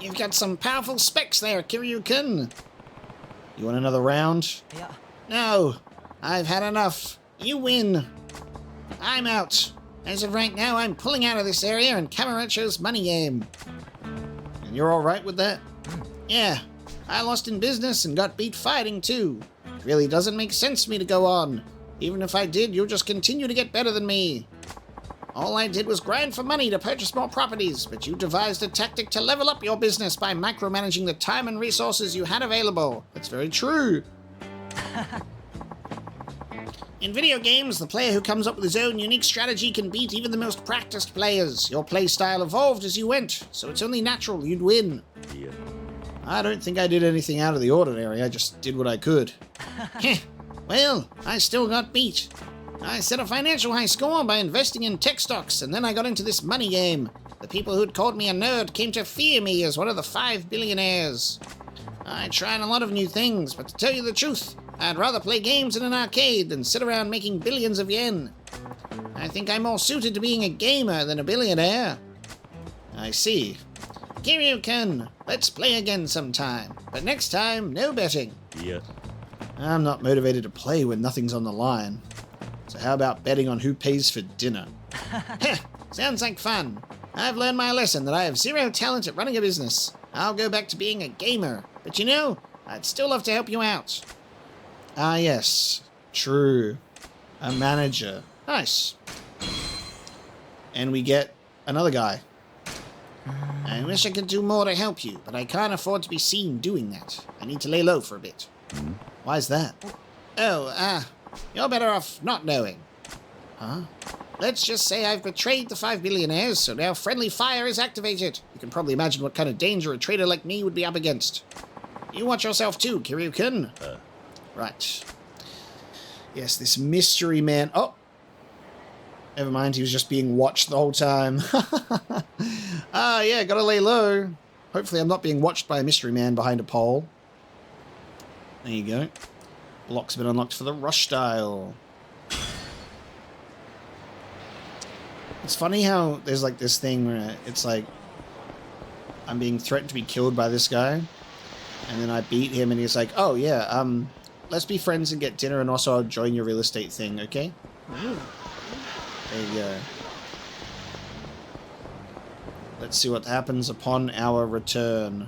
You've got some powerful specs there, Kiryu-kun. You want another round? Yeah. No, I've had enough. You win. I'm out. As of right now, I'm pulling out of this area and Kamurocho's money game. And you're alright with that? Yeah. I lost in business and got beat fighting too. It really doesn't make sense for me to go on. Even if I did, you'll just continue to get better than me. All I did was grind for money to purchase more properties, but you devised a tactic to level up your business by micromanaging the time and resources you had available. That's very true. In video games, the player who comes up with his own unique strategy can beat even the most practiced players. Your playstyle evolved as you went, so it's only natural you'd win. Yeah. I don't think I did anything out of the ordinary, I just did what I could. Well, I still got beat. I set a financial high score by investing in tech stocks, and then I got into this money game. The people who'd called me a nerd came to fear me as one of the 5 billionaires. I tried a lot of new things, but to tell you the truth, I'd rather play games in an arcade than sit around making billions of yen. I think I'm more suited to being a gamer than a billionaire. I see. Kiryu-kun, let's play again sometime. But next time, no betting. いや I'm not motivated to play when nothing's on the line. So how about betting on who pays for dinner? Heh, sounds like fun. I've learned my lesson that I have zero talent at running a business. I'll go back to being a gamer. But you know, I'd still love to help you out. Ah yes, true. A manager. Nice. And we get another guy. I wish I could do more to help you, but I can't afford to be seen doing that. I need to lay low for a bit. Why is that? Oh, you're better off not knowing. Huh? Let's just say I've betrayed the 5 billionaires, so now friendly fire is activated. You can probably imagine what kind of danger a traitor like me would be up against. You watch yourself too, Kiryu-kun. Right. Yes, this mystery man... Oh! Never mind, he was just being watched the whole time. Yeah, gotta lay low. Hopefully I'm not being watched by a mystery man behind a pole. There you go. Blocks have been unlocked for the rush dial. It's funny how there's like this thing where it's like I'm being threatened to be killed by this guy, and then I beat him and he's like, oh yeah, let's be friends and get dinner, and also I'll join your real estate thing, okay? There you go. Let's see what happens upon our return.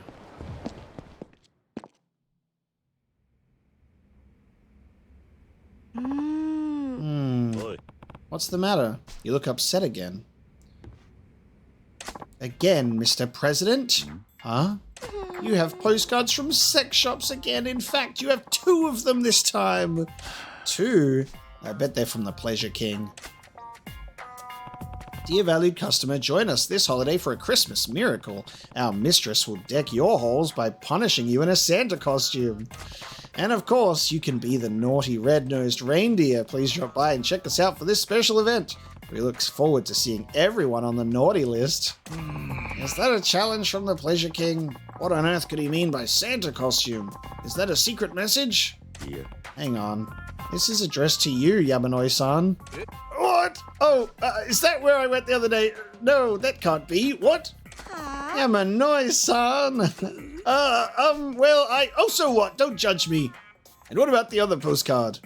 What's the matter? You look upset again. Again, Mr. President? Huh? You have postcards from sex shops again. In fact, you have 2 of them this time. 2? I bet they're from the Pleasure King. Dear valued customer, join us this holiday for a Christmas miracle. Our mistress will deck your halls by punishing you in a Santa costume. And of course, you can be the naughty red-nosed reindeer. Please drop by and check us out for this special event. We look forward to seeing everyone on the naughty list. Is that a challenge from the Pleasure King? What on earth could he mean by Santa costume? Is that a secret message? Yeah. Hang on. This is addressed to you, Yamanoi-san. What? Oh, is that where I went the other day? No, that can't be. What? Yamanoi-san. Well, oh, so what? Don't judge me. And what about the other postcard?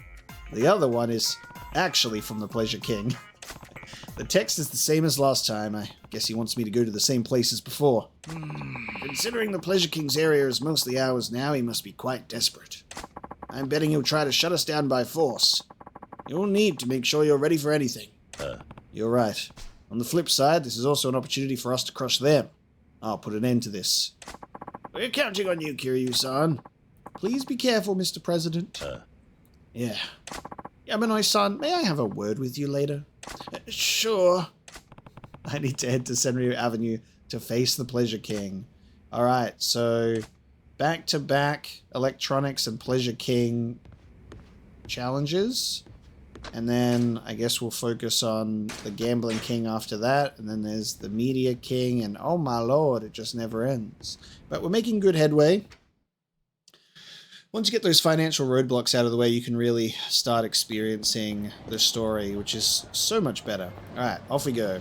The other one is actually from the Pleasure King. The text is the same as last time. I guess he wants me to go to the same place as before. Considering the Pleasure King's area is mostly ours now, he must be quite desperate. I'm betting he'll try to shut us down by force. You'll need to make sure you're ready for anything. You're right. On the flip side, this is also an opportunity for us to crush them. I'll put an end to this. We're counting on you, Kiryu-san. Please be careful, Mr. President. Yeah. Yamanoi-san, may I have a word with you later? Sure. I need to head to Senryu Avenue to face the Pleasure King. Alright, so back-to-back Electronics and Pleasure King challenges. And then I guess we'll focus on the Gambling King after that. And then there's the Media King. And oh my lord, it just never ends. But we're making good headway. Once you get those financial roadblocks out of the way, you can really start experiencing the story, which is so much better. Alright, off we go.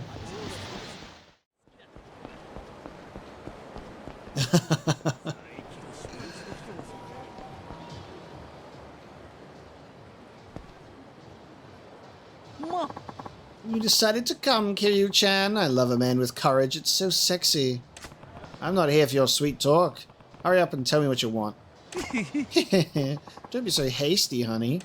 You decided to come, Kiryu-chan. I love a man with courage. It's so sexy. I'm not here for your sweet talk. Hurry up and tell me what you want. Don't be so hasty, honey.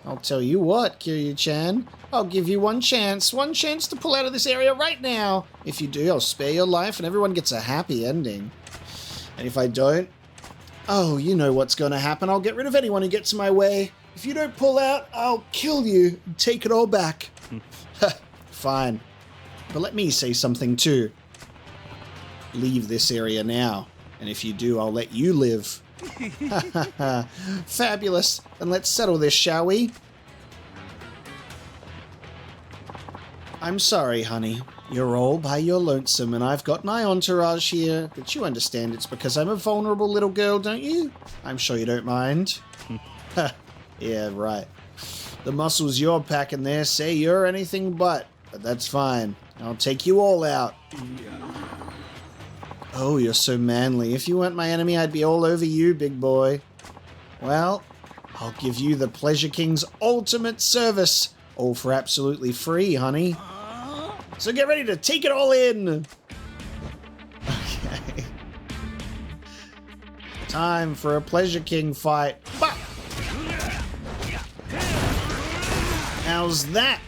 I'll tell you what, Kiryu-chan. I'll give you one chance to pull out of this area right now. If you do, I'll spare your life and everyone gets a happy ending. And if I don't, oh, you know what's going to happen. I'll get rid of anyone who gets in my way. If you don't pull out, I'll kill you and take it all back. Fine. But let me say something too. Leave this area now. And if you do, I'll let you live. Fabulous. Then let's settle this, shall we? I'm sorry, honey. You're all by your lonesome and I've got my entourage here. But you understand it's because I'm a vulnerable little girl, don't you? I'm sure you don't mind. Yeah, right. The muscles you're packing there say you're anything but that's fine. I'll take you all out. Oh, you're so manly. If you weren't my enemy, I'd be all over you, big boy. Well, I'll give you the Pleasure King's ultimate service. All for absolutely free, honey. So get ready to take it all in. Okay. Time for a Pleasure King fight. Bah! How's that?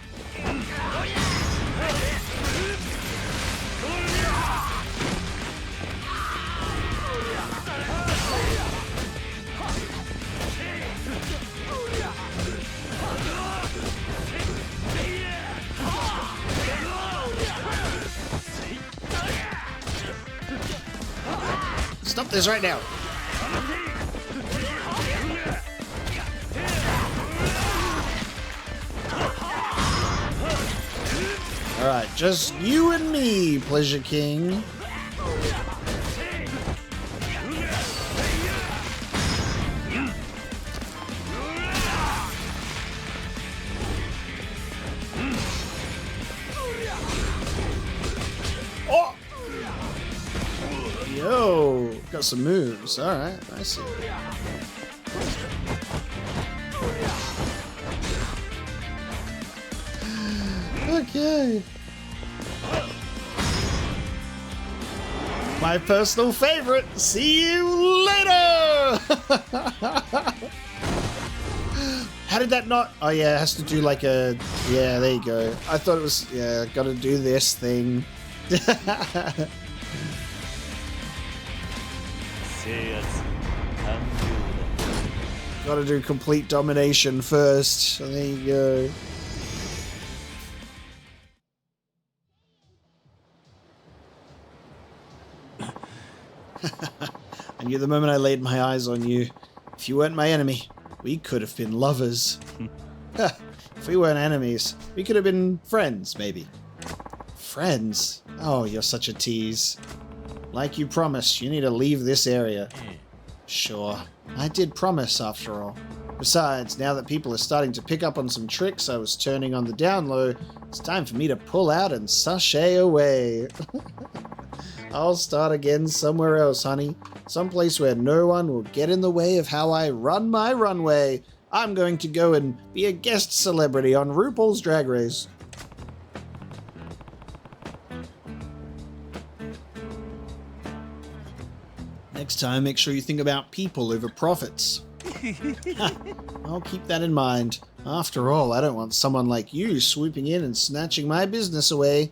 Stop this right now. Alright, just you and me, Pleasure King. Oh! Yo, got some moves. Alright, I see. Okay. My personal favorite. See you later! How did that not? Oh yeah, it has to do like a... Yeah, there you go. I thought it was... Yeah, gotta do this thing. Gotta do complete domination first. So there you go. I knew the moment I laid my eyes on you. If you weren't my enemy, we could have been lovers. If we weren't enemies, we could have been friends, maybe. Friends? Oh, you're such a tease. Like you promised, you need to leave this area. Sure, I did promise after all. Besides, now that people are starting to pick up on some tricks I was turning on the down low, it's time for me to pull out and sashay away. I'll start again somewhere else, honey. Someplace where no one will get in the way of how I run my runway. I'm going to go and be a guest celebrity on RuPaul's Drag Race. Next time, make sure you think about people over profits. I'll keep that in mind. After all, I don't want someone like you swooping in and snatching my business away.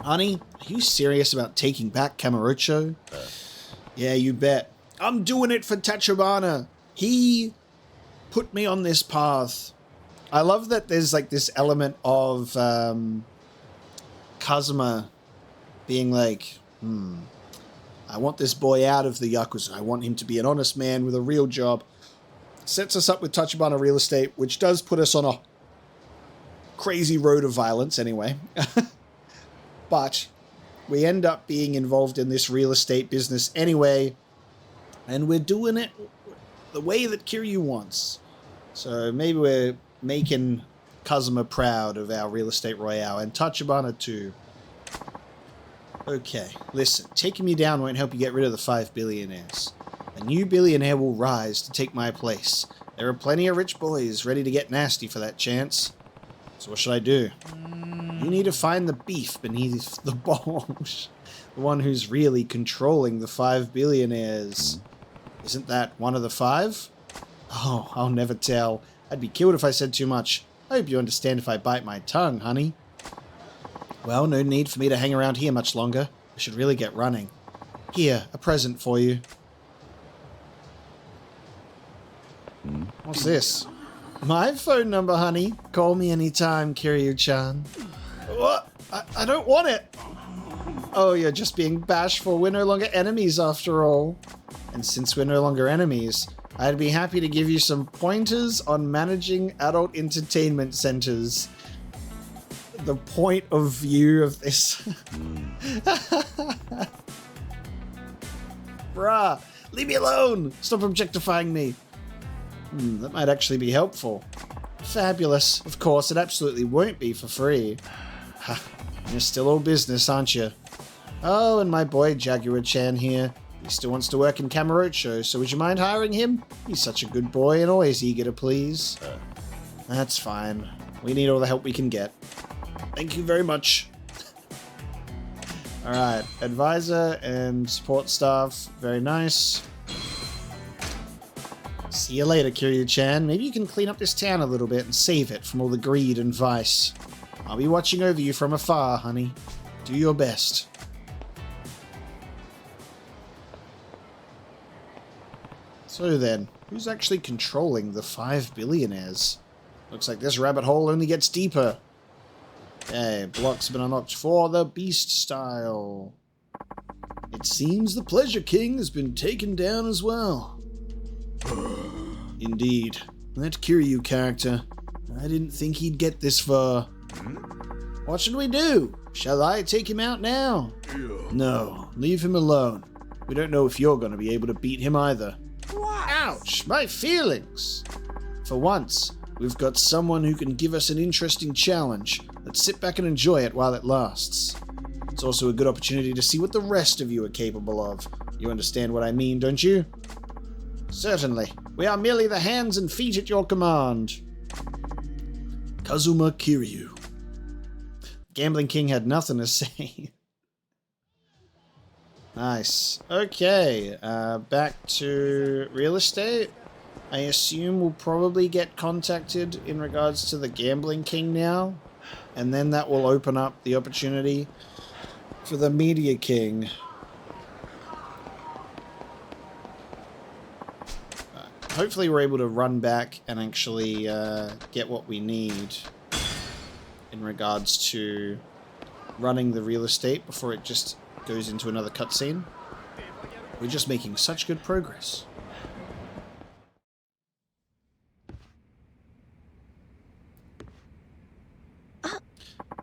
Honey, are you serious about taking back Kamurocho? Yeah, you bet. I'm doing it for Tachibana. He put me on this path. I love that there's like this element of Kazuma being like, I want this boy out of the Yakuza. I want him to be an honest man with a real job. Sets us up with Tachibana Real Estate, which does put us on a crazy road of violence anyway. But we end up being involved in this real estate business anyway, and we're doing it the way that Kiryu wants. So maybe we're making Kazuma proud of our real estate royale, and Tachibana too. Okay, listen, taking me down won't help you get rid of the 5 billionaires. A new billionaire will rise to take my place. There are plenty of rich boys ready to get nasty for that chance. So what should I do? You need to find the beef beneath the bones. The one who's really controlling the 5 billionaires. Isn't that one of the 5? Oh, I'll never tell. I'd be killed if I said too much. I hope you understand if I bite my tongue, honey. Well, no need for me to hang around here much longer. I should really get running. Here, a present for you. What's this? My phone number, honey. Call me anytime, Kiryu-chan. What? I don't want it. Oh, you're just being bashful. We're no longer enemies after all. And since we're no longer enemies, I'd be happy to give you some pointers on managing adult entertainment centers. The point of view of this. Bruh, leave me alone. Stop objectifying me. That might actually be helpful. Fabulous. Of course, it absolutely won't be for free. Ha, you're still all business, aren't you? Oh, and my boy Jaguar-chan here. He still wants to work in Kamurocho, so would you mind hiring him? He's such a good boy and always eager to please. That's fine. We need all the help we can get. Thank you very much. Alright, advisor and support staff. Very nice. See you later, Kiryu-chan. Maybe you can clean up this town a little bit and save it from all the greed and vice. I'll be watching over you from afar, honey. Do your best. So then, who's actually controlling the 5 billionaires? Looks like this rabbit hole only gets deeper. Okay, blocks have been unlocked for the Beast style. It seems the Pleasure King has been taken down as well. Indeed. That Kiryu character. I didn't think he'd get this far. What should we do? Shall I take him out now? No, leave him alone. We don't know if you're going to be able to beat him either. Ouch, my feelings! For once, we've got someone who can give us an interesting challenge. Let's sit back and enjoy it while it lasts. It's also a good opportunity to see what the rest of you are capable of. You understand what I mean, don't you? Certainly. We are merely the hands and feet at your command. Kazuma Kiryu. Gambling King had nothing to say. Nice. Okay, back to real estate. I assume we'll probably get contacted in regards to the Gambling King now. And then that will open up the opportunity for the Media King. Hopefully we're able to run back and actually get what we need in regards to running the real estate before it just goes into another cutscene. We're just making such good progress.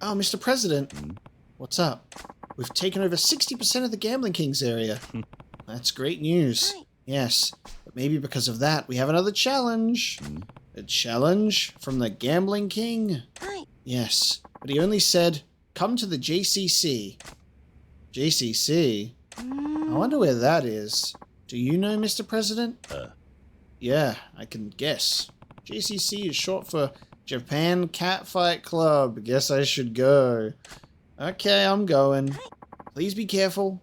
Oh, Mr. President. What's up? We've taken over 60% of the Gambling King's area. That's great news. Yes, but maybe because of that, we have another challenge. A challenge from the Gambling King? Yes, but he only said, come to the JCC. JCC? I wonder where that is. Do you know, Mr. President? Yeah, I can guess. JCC is short for Japan Catfight Club. Guess I should go. Okay, I'm going. Please be careful.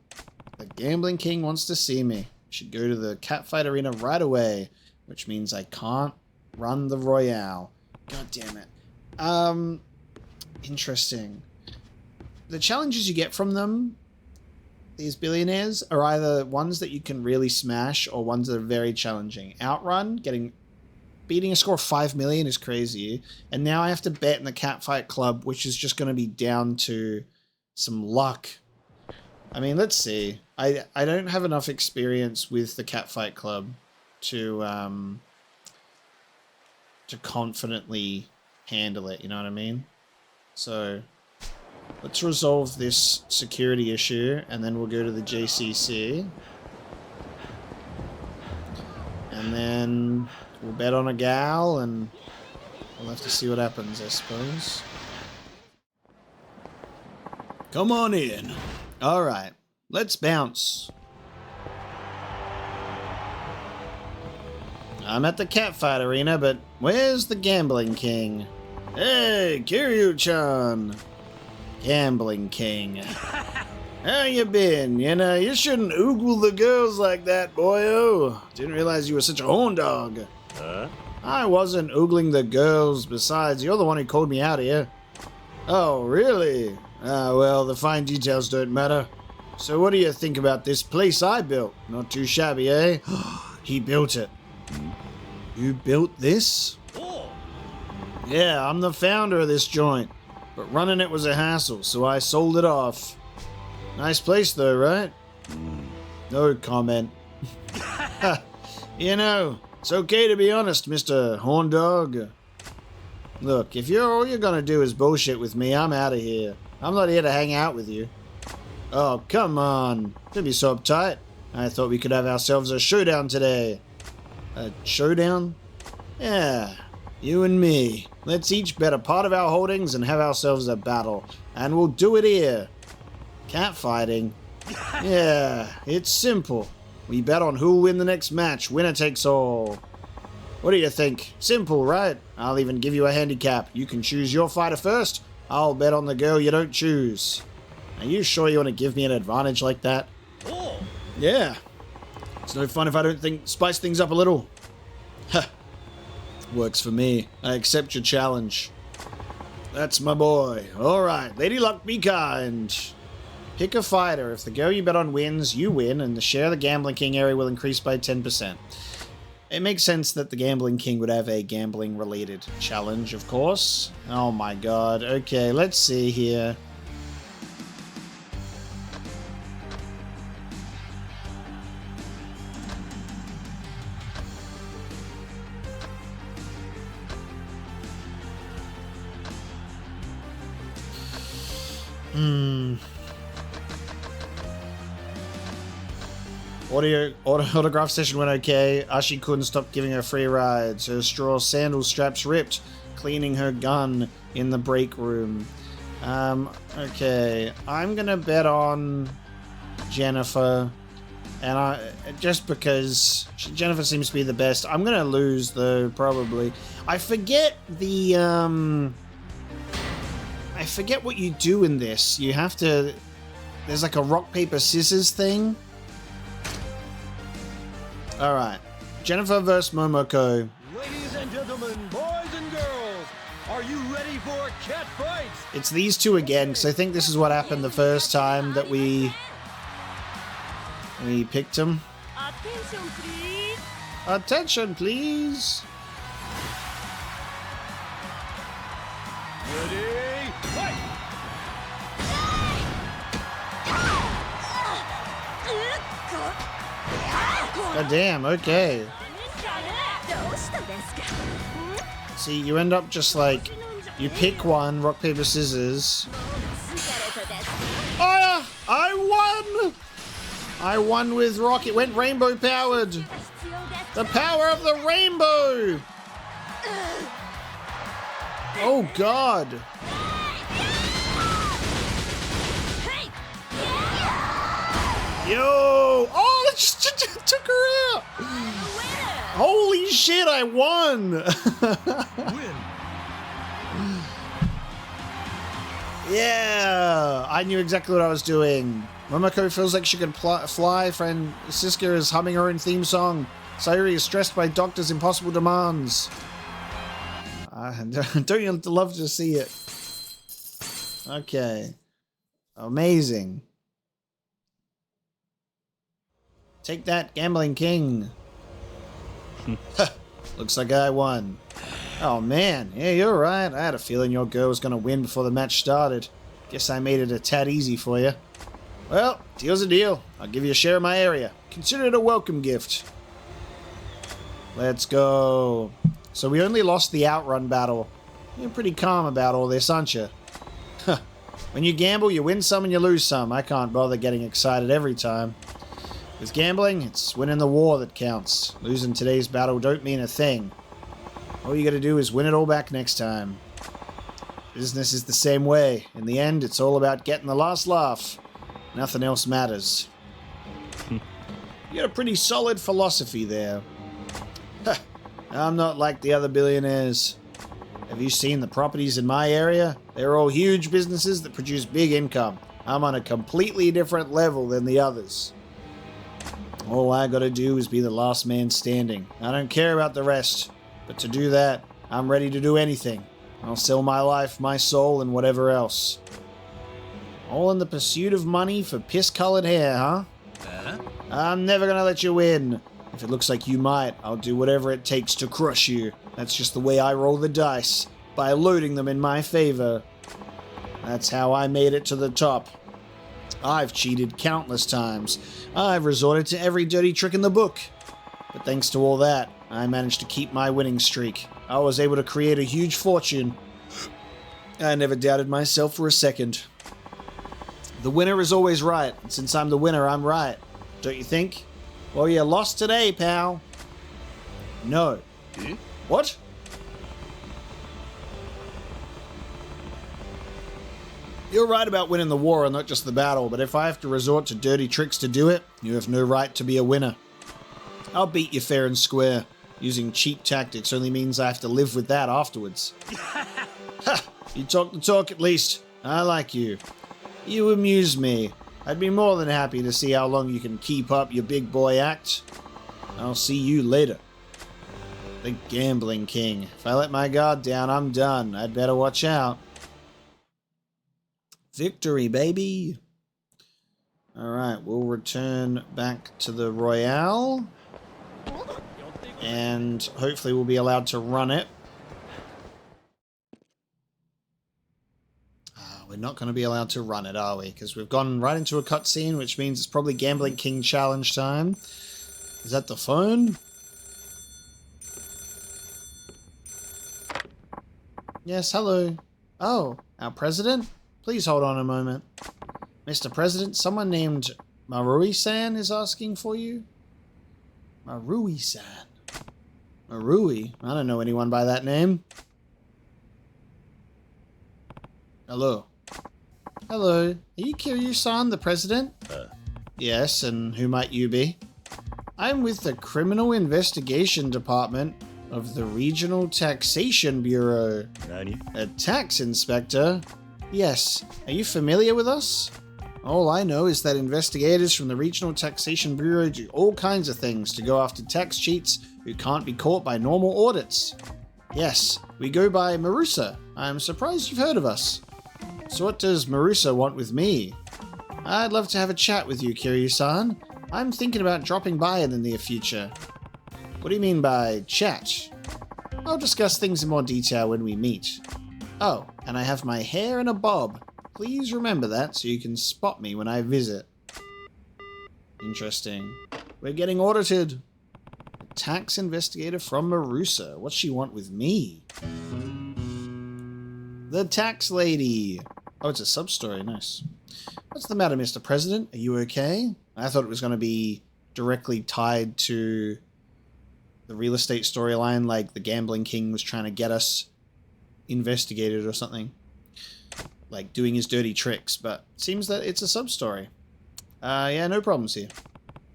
The Gambling King wants to see me. I should go to the Catfight Arena right away, which means I can't run the Royale. God damn it. Interesting. The challenges you get from them, these billionaires, are either ones that you can really smash or ones that are very challenging. Outrun, beating a score of 5 million is crazy. And now I have to bet in the Catfight Club, which is just going to be down to some luck. I mean, let's see. I don't have enough experience with the Catfight Club to confidently handle it, you know what I mean? So let's resolve this security issue, and then we'll go to the JCC. And then we'll bet on a gal, and we'll have to see what happens, I suppose. Come on in. Alright, let's bounce. I'm at the Catfight Arena, but where's the Gambling King? Hey, Kiryu-chan! Gambling King. How you been? You know, you shouldn't oogle the girls like that, boyo. Didn't realize you were such a horn dog. I wasn't oogling the girls. Besides, you're the one who called me out here. Oh, really? Ah, well, the fine details don't matter. So what do you think about this place I built? Not too shabby, eh? He built it. You built this? Yeah, I'm the founder of this joint. But running it was a hassle, so I sold it off. Nice place though, right? No comment. You know, it's okay to be honest, Mr. Horn Dog. Look, if all you're gonna do is bullshit with me, I'm out of here. I'm not here to hang out with you. Oh, come on. Don't be so uptight. I thought we could have ourselves a showdown today. A showdown? Yeah, you and me. Let's each bet a part of our holdings and have ourselves a battle. And we'll do it here. Catfighting? Yeah, it's simple. We bet on who'll win the next match. Winner takes all. What do you think? Simple, right? I'll even give you a handicap. You can choose your fighter first. I'll bet on the girl you don't choose. Are you sure you want to give me an advantage like that? Yeah. It's no fun if I don't spice things up a little. Huh. Works for me. I accept your challenge. That's my boy. Alright, Lady Luck, be kind. Pick a fighter. If the girl you bet on wins, you win, and the share of the Gambling King area will increase by 10%. It makes sense that the Gambling King would have a gambling-related challenge, of course. Oh my god. Okay, let's see here. Autograph session went okay. Ashi couldn't stop giving her free rides. Her straw sandal straps ripped, cleaning her gun in the break room. Okay. I'm gonna bet on Jennifer. And just because Jennifer seems to be the best. I'm gonna lose though, probably. I forget what you do in this. You have to... There's like a rock, paper, scissors thing. Alright. Jennifer versus Momoko. Ladies and gentlemen, boys and girls, are you ready for a cat fight? It's these two again, because I think this is what happened the first time that we picked them. Attention, please. Attention, please. Ready, fight! God damn, okay. See, you end up just like, you pick one, rock, paper, scissors. Oh, I won! I won with rock. It went rainbow powered. The power of the rainbow! Oh, God. Yo! Oh, it just took her out! Holy shit, I won! Win! Yeah! I knew exactly what I was doing. Momoko feels like she can fly. Francisca is humming her own theme song. Sayuri is stressed by Doctor's impossible demands. Don't you love to see it? Okay. Amazing. Take that, Gambling King. Looks like I won. Oh man, yeah, you're right. I had a feeling your girl was going to win before the match started. Guess I made it a tad easy for you. Well, deal's a deal. I'll give you a share of my area. Consider it a welcome gift. Let's go. So we only lost the outrun battle. You're pretty calm about all this, aren't you? When you gamble, you win some and you lose some. I can't bother getting excited every time. With gambling, it's winning the war that counts. Losing today's battle don't mean a thing. All you gotta do is win it all back next time. Business is the same way. In the end, it's all about getting the last laugh. Nothing else matters. You got a pretty solid philosophy there. I'm not like the other billionaires. Have you seen the properties in my area? They're all huge businesses that produce big income. I'm on a completely different level than the others. All I gotta do is be the last man standing. I don't care about the rest. But to do that, I'm ready to do anything. I'll sell my life, my soul, and whatever else. All in the pursuit of money for piss-colored hair, huh? I'm never gonna let you win. If it looks like you might, I'll do whatever it takes to crush you. That's just the way I roll the dice, by loading them in my favor. That's how I made it to the top. I've cheated countless times. I've resorted to every dirty trick in the book. But thanks to all that, I managed to keep my winning streak. I was able to create a huge fortune. I never doubted myself for a second. The winner is always right, and since I'm the winner, I'm right. Don't you think? Well, you lost today, pal. No. What? You're right about winning the war and not just the battle, but if I have to resort to dirty tricks to do it, you have no right to be a winner. I'll beat you fair and square. Using cheap tactics only means I have to live with that afterwards. Ha! You talk the talk at least. I like you. You amuse me. I'd be more than happy to see how long you can keep up your big boy act. I'll see you later. The Gambling King. If I let my guard down, I'm done. I'd better watch out. Victory, baby. Alright, we'll return back to the Royale. And hopefully we'll be allowed to run it. We're not going to be allowed to run it, are we? Because we've gone right into a cutscene, which means it's probably Gambling King challenge time. Is that the phone? Yes, hello. Oh, our president? Please hold on a moment. Mr. President, someone named Marui-san is asking for you. Marui-san. Marui? I don't know anyone by that name. Hello. Hello. Are you Kiryu-san, the president? Yes, and who might you be? I'm with the Criminal Investigation Department of the Regional Taxation Bureau. Nani? A tax inspector? Yes. Are you familiar with us? All I know is that investigators from the Regional Taxation Bureau do all kinds of things to go after tax cheats who can't be caught by normal audits. Yes, we go by Marusa. I'm surprised you've heard of us. So what does Marusa want with me? I'd love to have a chat with you, Kiryu-san. I'm thinking about dropping by in the near future. What do you mean by chat? I'll discuss things in more detail when we meet. Oh, and I have my hair in a bob. Please remember that so you can spot me when I visit. Interesting. We're getting audited. A tax investigator from Marusa. What's she want with me? The tax lady. Oh, it's a sub-story. Nice. What's the matter, Mr. President? Are you okay? I thought it was going to be directly tied to the real estate storyline, like the Gambling King was trying to get us investigated or something. Like doing his dirty tricks, but it seems that it's a sub-story. Yeah, no problems here.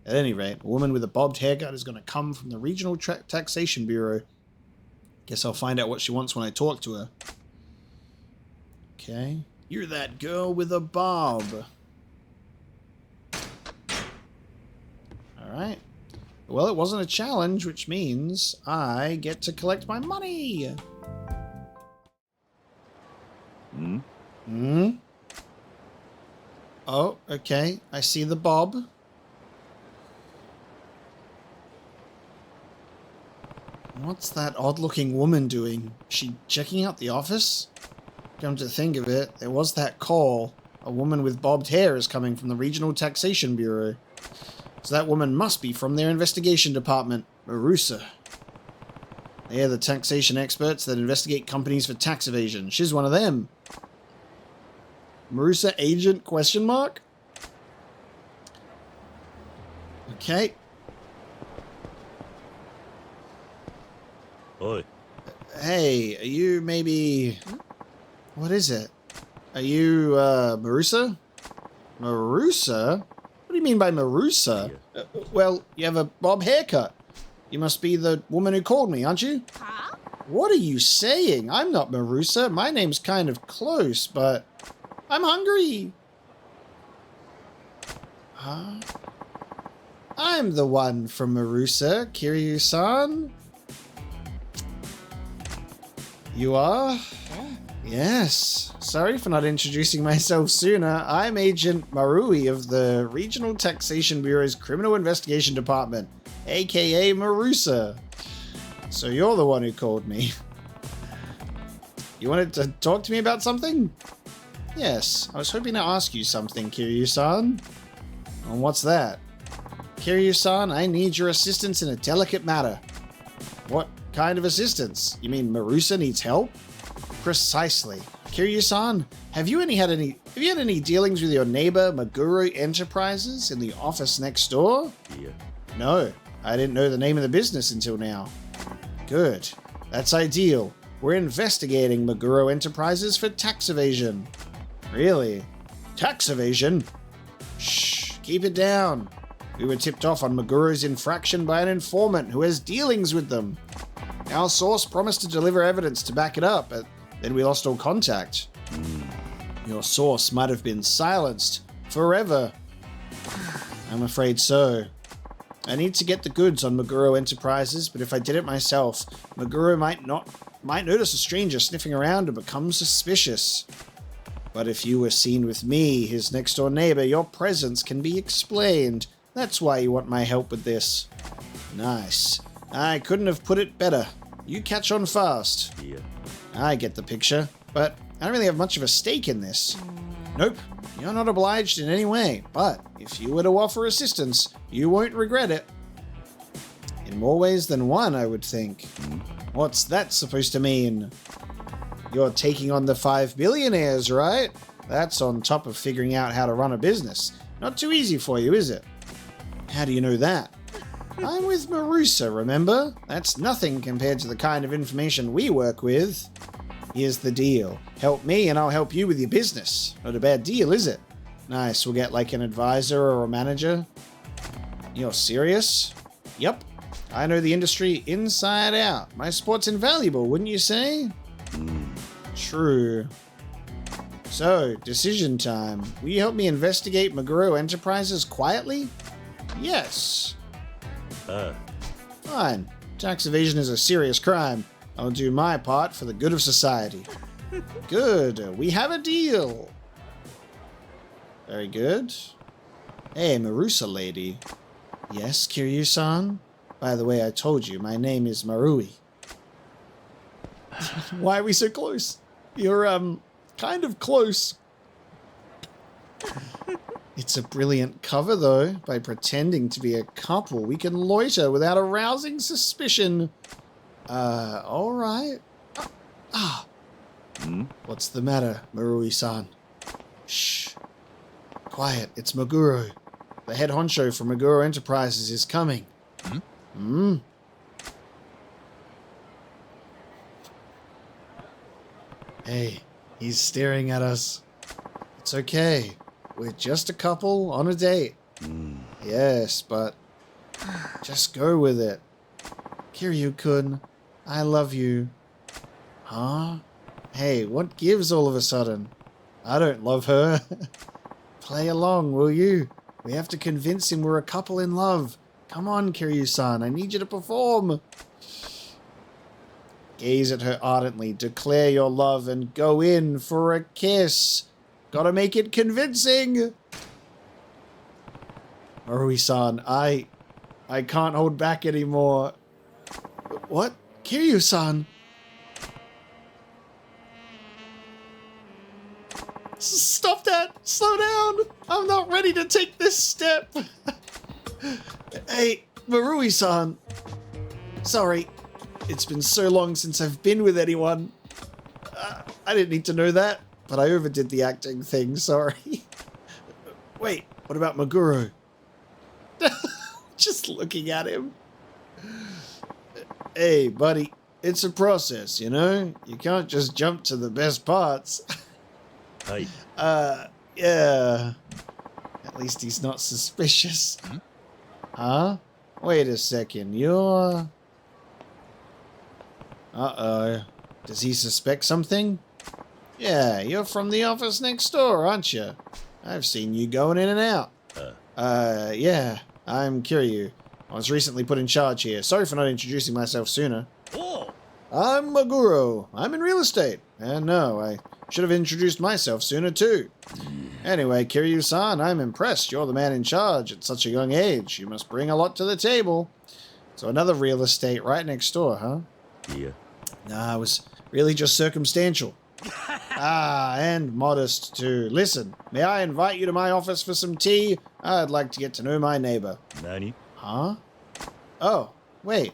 At any rate, a woman with a bobbed haircut is going to come from the Regional Taxation Bureau. Guess I'll find out what she wants when I talk to her. Okay. You're that girl with a bob. Alright. Well, it wasn't a challenge, which means I get to collect my money. Oh, okay. I see the bob. What's that odd-looking woman doing? Is she checking out the office? Come to think of it, there was that call. A woman with bobbed hair is coming from the Regional Taxation Bureau. So that woman must be from their investigation department, Marusa. They are the taxation experts that investigate companies for tax evasion. She's one of them. Marusa agent, question mark? Okay. Oi. Hey, are you maybe... What is it? Are you, Marusa? Marusa? What do you mean by Marusa? Well, you have a bob haircut. You must be the woman who called me, aren't you? Huh? What are you saying? I'm not Marusa. My name's kind of close, but I'm hungry. Huh? I'm the one from Marusa, Kiryu-san. You are? Yes. Sorry for not introducing myself sooner. I'm Agent Marui of the Regional Taxation Bureau's Criminal Investigation Department, aka Marusa. So you're the one who called me. You wanted to talk to me about something? Yes, I was hoping to ask you something, Kiryu-san. And what's that? Kiryu-san, I need your assistance in a delicate matter. What kind of assistance? You mean Marusa needs help? Precisely. Kiryu-san, have you had any dealings with your neighbor Maguro Enterprises in the office next door? Yeah. No, I didn't know the name of the business until now. Good. That's ideal. We're investigating Maguro Enterprises for tax evasion. Really? Tax evasion? Shh, keep it down. We were tipped off on Maguro's infraction by an informant who has dealings with them. Our source promised to deliver evidence to back it up, but then we lost all contact. Your source might have been silenced forever. I'm afraid so. I need to get the goods on Maguro Enterprises, but if I did it myself, Maguro might notice a stranger sniffing around and become suspicious. But if you were seen with me, his next-door neighbor, your presence can be explained. That's why you want my help with this. Nice. I couldn't have put it better. You catch on fast. Yeah. I get the picture, but I don't really have much of a stake in this. Nope, you're not obliged in any way, but if you were to offer assistance, you won't regret it. In more ways than one, I would think. What's that supposed to mean? You're taking on the 5 billionaires, right? That's on top of figuring out how to run a business. Not too easy for you, is it? How do you know that? I'm with Marusa, remember? That's nothing compared to the kind of information we work with. Here's the deal. Help me and I'll help you with your business. Not a bad deal, is it? Nice, we'll get like an advisor or a manager. You're serious? Yep. I know the industry inside out. My support's invaluable, wouldn't you say? True. So, decision time. Will you help me investigate Maguro Enterprises quietly? Yes. Fine. Tax evasion is a serious crime. I'll do my part for the good of society. Good. We have a deal. Very good. Hey, Marusa lady. Yes, Kiryu-san? By the way, I told you, my name is Marui. Why are we so close? You're, kind of close. It's a brilliant cover, though. By pretending to be a couple, we can loiter without arousing suspicion. Alright. What's the matter, Marui-san? Shh. Quiet, it's Maguro. The head honcho from Maguro Enterprises is coming. Hey, he's staring at us. It's okay. We're just a couple on a date. Yes, but just go with it. Kiryu-kun, I love you. Huh? Hey, what gives all of a sudden? I don't love her. Play along, will you? We have to convince him we're a couple in love. Come on, Kiryu-san, I need you to perform. Gaze at her ardently, declare your love, and go in for a kiss. Gotta make it convincing. Marui-san, I can't hold back anymore. What? Kiryu-san? Stop that! Slow down! I'm not ready to take this step! Hey, Marui-san. Sorry, it's been so long since I've been with anyone. I didn't need to know that, but I overdid the acting thing, sorry. Wait, what about Maguro? Just looking at him. Hey, buddy, it's a process, you know? You can't just jump to the best parts. Hey. Yeah. At least he's not suspicious. Huh? Wait a second, you're... Uh-oh. Does he suspect something? Yeah, you're from the office next door, aren't you? I've seen you going in and out. Yeah, I'm Kiryu. I was recently put in charge here. Sorry for not introducing myself sooner. Oh. I'm Maguro. I'm in real estate. And no, I should have introduced myself sooner too. Anyway, Kiryu-san, I'm impressed. You're the man in charge at such a young age. You must bring a lot to the table. So another real estate right next door, huh? Yeah. Nah, it was really just circumstantial. And modest too. Listen, may I invite you to my office for some tea? I'd like to get to know my neighbor. Nani? Huh? Oh, wait.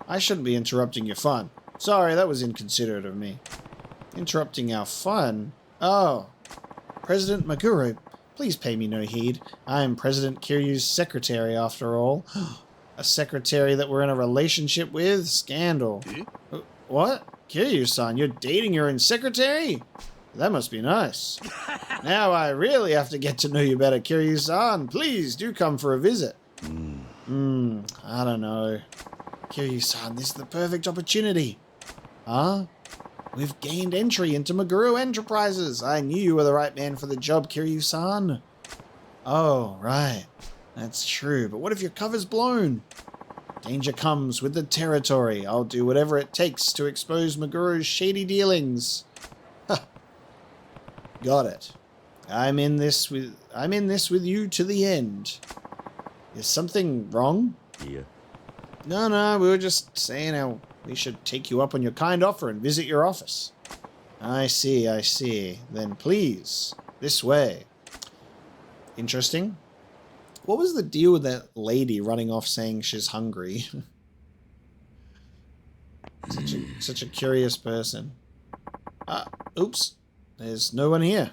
I shouldn't be interrupting your fun. Sorry, that was inconsiderate of me. Interrupting our fun? Oh. President Maguro, please pay me no heed. I am President Kiryu's secretary, after all. A secretary that we're in a relationship with? Scandal. What? Kiryu-san, you're dating your own secretary? That must be nice. Now I really have to get to know you better, Kiryu-san. Please do come for a visit. I don't know. Kiryu-san, this is the perfect opportunity. Huh? We've gained entry into Meguro Enterprises. I knew you were the right man for the job, Kiryu-san. Oh, right. That's true. But what if your cover's blown? Danger comes with the territory. I'll do whatever it takes to expose Meguro's shady dealings. Got it. I'm in this with you to the end. Is something wrong? Yeah. No, we were just saying how we should take you up on your kind offer and visit your office. I see. Then please, this way. Interesting. What was the deal with that lady running off saying she's hungry? Such a curious person. Oops. There's no one here.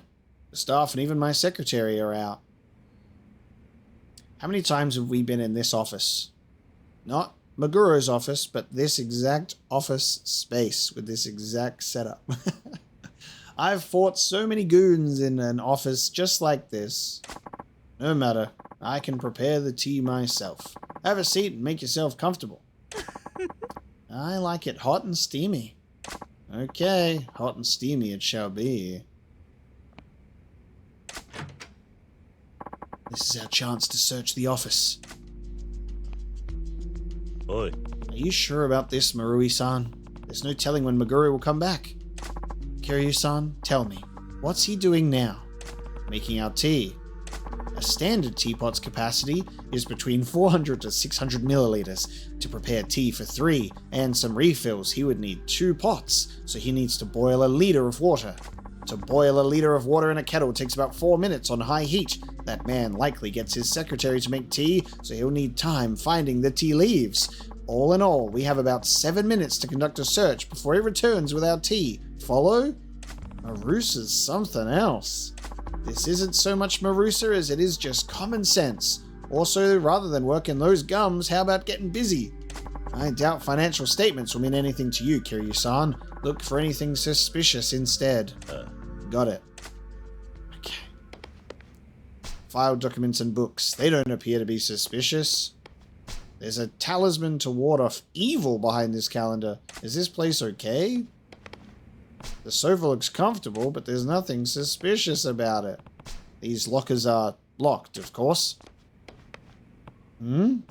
The staff and even my secretary are out. How many times have we been in this office? Not Meguro's office, but this exact office space with this exact setup. I've fought so many goons in an office just like this. No matter. I can prepare the tea myself. Have a seat and make yourself comfortable. I like it hot and steamy. Okay, hot and steamy it shall be. This is our chance to search the office. Oi. Are you sure about this, Marui-san? There's no telling when Meguro will come back. Kiryu-san, tell me, what's he doing now? Making our tea. A standard teapot's capacity is between 400 to 600 milliliters. To prepare tea for 3 and some refills, he would need 2 pots, so he needs to boil a liter of water. To boil a liter of water in a kettle takes about 4 minutes on high heat. That man likely gets his secretary to make tea, so he'll need time finding the tea leaves. All in all, we have about 7 minutes to conduct a search before he returns with our tea. Follow? Marusa's something else. This isn't so much Marusa as it is just common sense. Also, rather than working those gums, how about getting busy? I doubt financial statements will mean anything to you, Kiryu-san. Look for anything suspicious instead. Got it. Okay. File documents and books. They don't appear to be suspicious. There's a talisman to ward off evil behind this calendar. Is this place okay? The sofa looks comfortable, but there's nothing suspicious about it. These lockers are locked, of course. The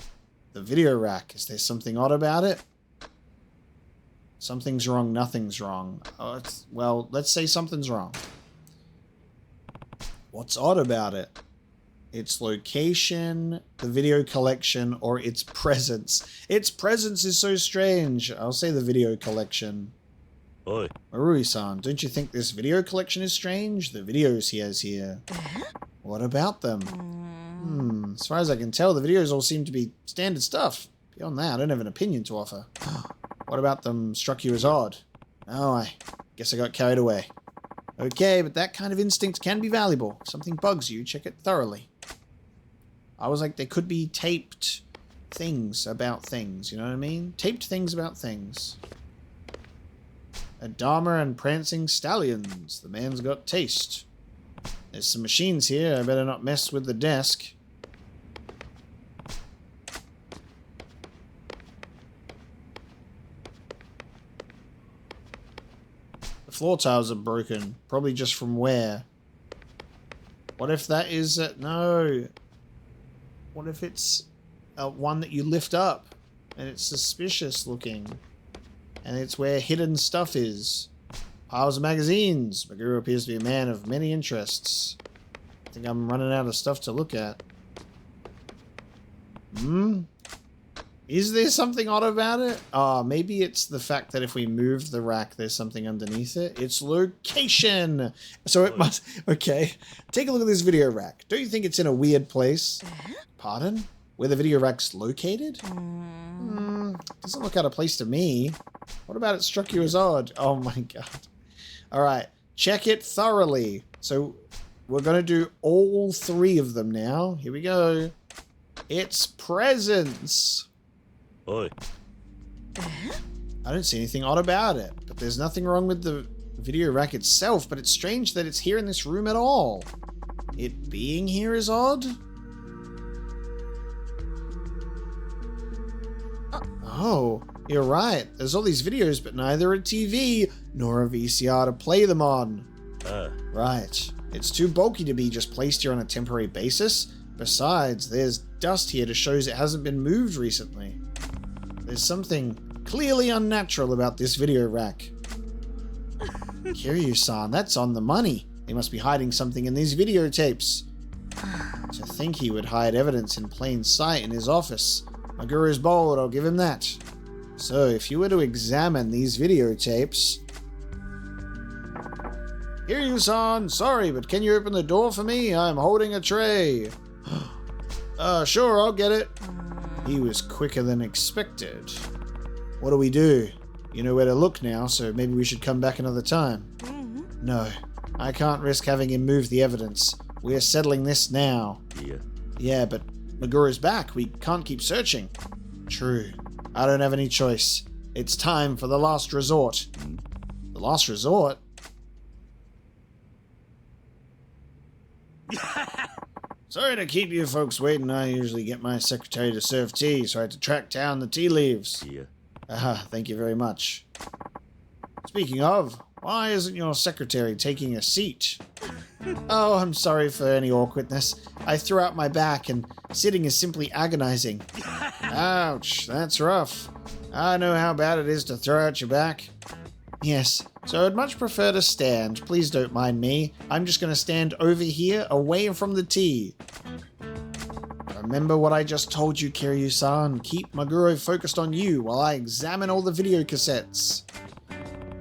video rack. Is there something odd about it? Something's wrong, nothing's wrong. Well, let's say something's wrong. What's odd about it? Its location, the video collection, or its presence. Its presence is so strange. I'll say the video collection. Oi. Marui-san, don't you think this video collection is strange? The videos he has here. What about them? As far as I can tell, the videos all seem to be standard stuff. Beyond that, I don't have an opinion to offer. What about them struck you as odd? Oh, I guess I got carried away. Okay, but that kind of instinct can be valuable. If something bugs you, check it thoroughly. I was like, there could be taped things about things, you know what I mean? Taped things about things. A Dharma and prancing stallions. The man's got taste. There's some machines here. I better not mess with the desk. The floor tiles are broken. Probably just from wear. What if that is... no. What if it's one that you lift up and it's suspicious looking? And it's where hidden stuff is. Piles of magazines. Meguro appears to be a man of many interests. I think I'm running out of stuff to look at. Is there something odd about it? Maybe it's the fact that if we move the rack, there's something underneath it. It's location. So it must... Okay. Take a look at this video rack. Don't you think it's in a weird place? Pardon? Where the video rack's located? Doesn't look out of place to me. What about it struck you as odd? Oh my god. Alright. Check it thoroughly. So we're going to do all 3 of them now. Here we go. It's presents. Oi. I don't see anything odd about it, but there's nothing wrong with the the video rack itself, but it's strange that it's here in this room at all. It being here is odd. Oh, you're right. There's all these videos, but neither a TV nor a VCR to play them on. Right. It's too bulky to be just placed here on a temporary basis. Besides, there's dust here to show it hasn't been moved recently. There's something clearly unnatural about this video rack. Kiryu-san, that's on the money. They must be hiding something in these videotapes. To think he would hide evidence in plain sight in his office. Maguru's bold, I'll give him that. So, if you were to examine these videotapes... Kiryu-san, sorry, but can you open the door for me? I'm holding a tray. Sure, I'll get it. He was quicker than expected. What do we do? You know where to look now, so maybe we should come back another time. No, I can't risk having him move the evidence. We're settling this now. Yeah, but Maguru's back. We can't keep searching. True. I don't have any choice. It's time for the last resort. The last resort? Sorry to keep you folks waiting. I usually get my secretary to serve tea, so I had to track down the tea leaves. Thank you very much. Speaking of, why isn't your secretary taking a seat? Oh, I'm sorry for any awkwardness. I threw out my back, and sitting is simply agonizing. Ouch, that's rough. I know how bad it is to throw out your back. Yes, so I'd much prefer to stand. Please don't mind me. I'm just going to stand over here, away from the tea. Remember what I just told you, Kiryu-san. Keep Maguro focused on you while I examine all the video cassettes.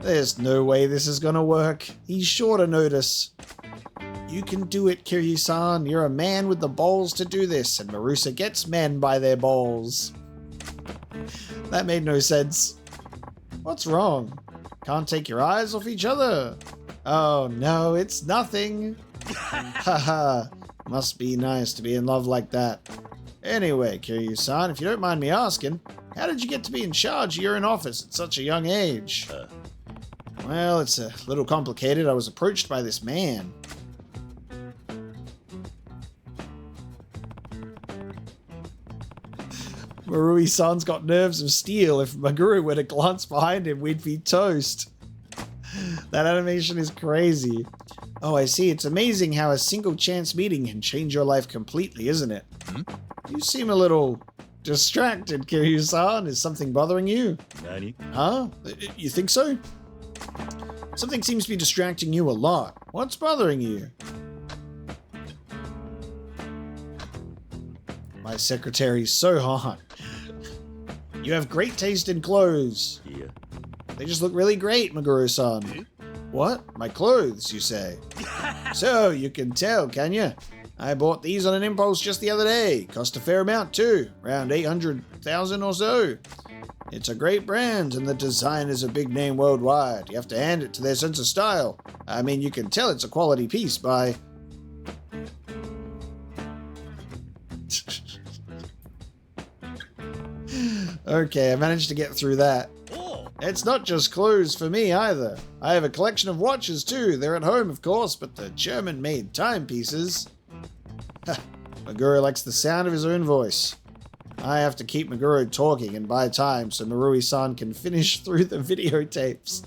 There's no way this is going to work. He's sure to notice. You can do it, Kiryu-san. You're a man with the balls to do this, and Marusa gets men by their balls. That made no sense. What's wrong? Can't take your eyes off each other. Oh no, it's nothing. Haha, must be nice to be in love like that. Anyway, Kiryu-san, if you don't mind me asking, how did you get to be in charge of your own office at such a young age? Well, it's a little complicated. I was approached by this man. Marui-san's got nerves of steel. If Maguro were to glance behind him, we'd be toast. That animation is crazy. Oh, I see. It's amazing how a single chance meeting can change your life completely, isn't it? You seem a little distracted, Kiryu-san. Is something bothering you? Nani? Huh? You think so? Something seems to be distracting you a lot. What's bothering you? My secretary's so hot. You have great taste in clothes. They just look really great, Maguro-san. What? My clothes, you say? So, you can tell, can you? I bought these on an impulse just the other day. Cost a fair amount, too. Around 800,000 or so. It's a great brand, and the design is a big name worldwide. You have to hand it to their sense of style. I mean, you can tell it's a quality piece by... Okay, I managed to get through that. It's not just clothes for me either. I have a collection of watches too. They're at home, of course, but they're German-made timepieces. Maguro likes the sound of his own voice. I have to keep Maguro talking and buy time so Marui-san can finish through the videotapes.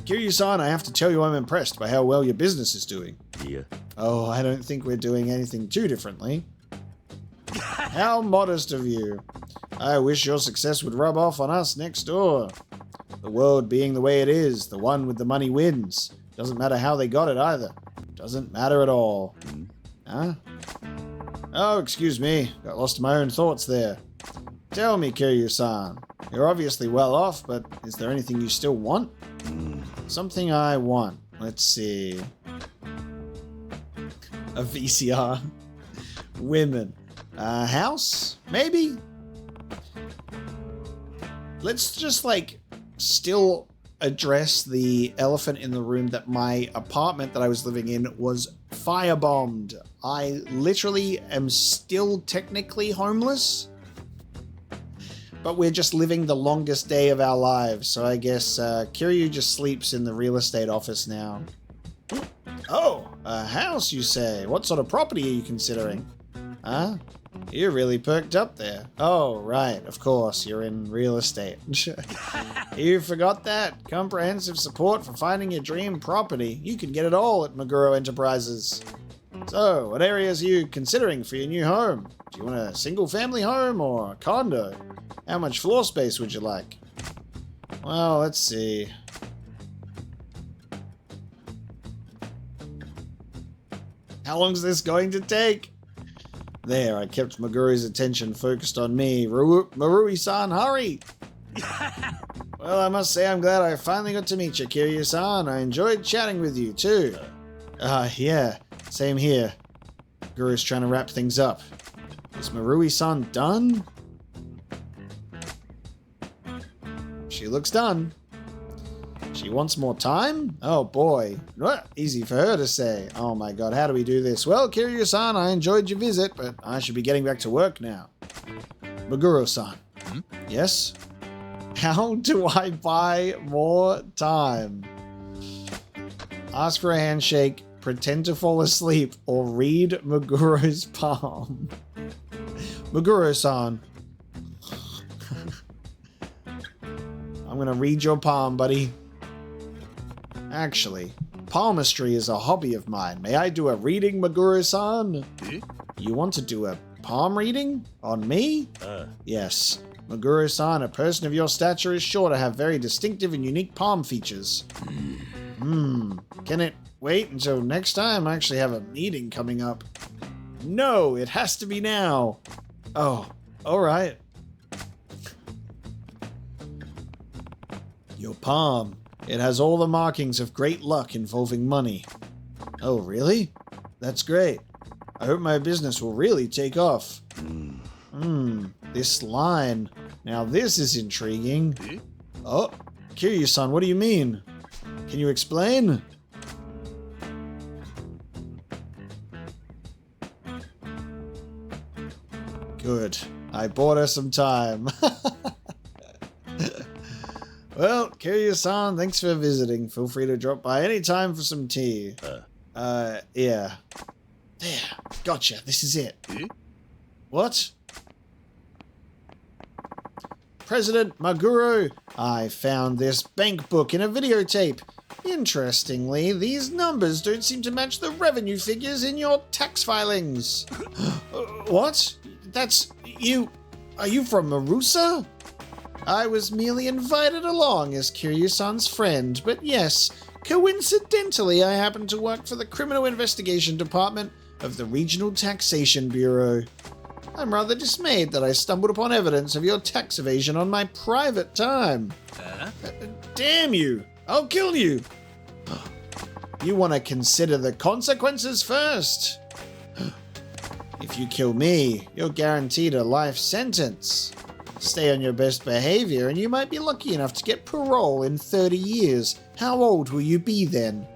Kiryu-san, I have to tell you I'm impressed by how well your business is doing. Oh, I don't think we're doing anything too differently. How modest of you. I wish your success would rub off on us next door. The world being the way it is, the one with the money wins. Doesn't matter how they got it either. Doesn't matter at all. Huh? Oh, excuse me. Got lost in my own thoughts there. Tell me, Kiryu-san. You're obviously well off, but is there anything you still want? Something I want. Let's see. A VCR. Women. A house? Maybe? Let's just, still address the elephant in the room that my apartment that I was living in was firebombed. I literally am still technically homeless. but we're just living the longest day of our lives. So I guess Kiryu just sleeps in the real estate office now. Oh, a house, you say? What sort of property are you considering? Huh? You're really perked up there. Oh, right, of course, you're in real estate. You forgot that? Comprehensive support for finding your dream property. You can get it all at Meguro Enterprises. So, what areas are you considering for your new home? Do you want a single-family home or a condo? How much floor space would you like? Well, let's see. How long is this going to take? There, I kept Maguru's attention focused on me. Marui-san, hurry! Well, I must say I'm glad I finally got to meet you, Kiryu-san. I enjoyed chatting with you, too. Yeah, same here. Maguru's trying to wrap things up. Is Marui-san done? She looks done. She wants more time? Oh boy. What? Easy for her to say. Oh my god, how do we do this? Well, Kiryu-san, I enjoyed your visit, but I should be getting back to work now. Meguro-san. Yes? How do I buy more time? Ask for a handshake, pretend to fall asleep, or read Meguro's palm. Meguro-san. I'm gonna read your palm, buddy. Actually, palmistry is a hobby of mine. May I do a reading, Meguro-san? You want to do a palm reading? On me? Yes. Meguro-san, a person of your stature is sure to have very distinctive and unique palm features. Can it wait until next time? I actually have a meeting coming up. No, it has to be now. Oh, alright. Your palm. It has all the markings of great luck involving money. Oh, really? That's great. I hope my business will really take off. This line. Now this is intriguing. Oh, Kiryu-san, what do you mean? Can you explain? Good. I bought her some time. Well, Kiryu-san, thanks for visiting. Feel free to drop by any time for some tea. Yeah. There. Gotcha. This is it. What? President Maguro, I found this bank book in a videotape. Interestingly, these numbers don't seem to match the revenue figures in your tax filings. What? That's you. Are you from Marusa? I was merely invited along as Kiryu-san's friend, but yes, coincidentally I happen to work for the Criminal Investigation Department of the Regional Taxation Bureau. I'm rather dismayed that I stumbled upon evidence of your tax evasion on my private time. Damn you! I'll kill you! You want to consider the consequences first? If you kill me, you're guaranteed a life sentence. Stay on your best behavior and you might be lucky enough to get parole in 30 years. How old will you be then?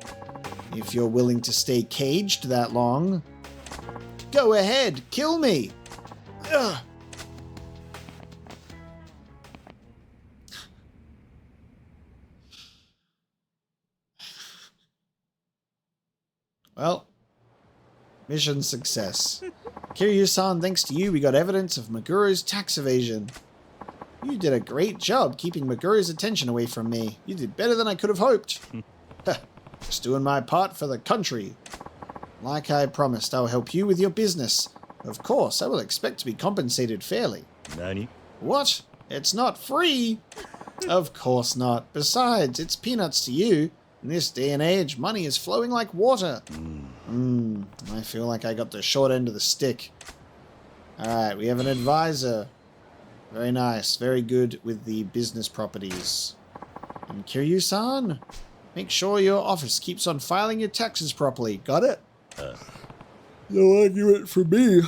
If you're willing to stay caged that long. Go ahead, kill me! Ugh. Well, mission success. Kiryu-san, thanks to you, we got evidence of Maguro's tax evasion. You did a great job keeping Maguro's attention away from me. You did better than I could have hoped. Just doing my part for the country. Like I promised, I'll help you with your business. Of course, I will expect to be compensated fairly. Nani? What? It's not free? Of course not. Besides, it's peanuts to you. In this day and age, money is flowing like water. I feel like I got the short end of the stick. Alright, we have an advisor. Very nice. Very good with the business properties. And Kiryu-san, make sure your office keeps on filing your taxes properly. Got it? No argument for me.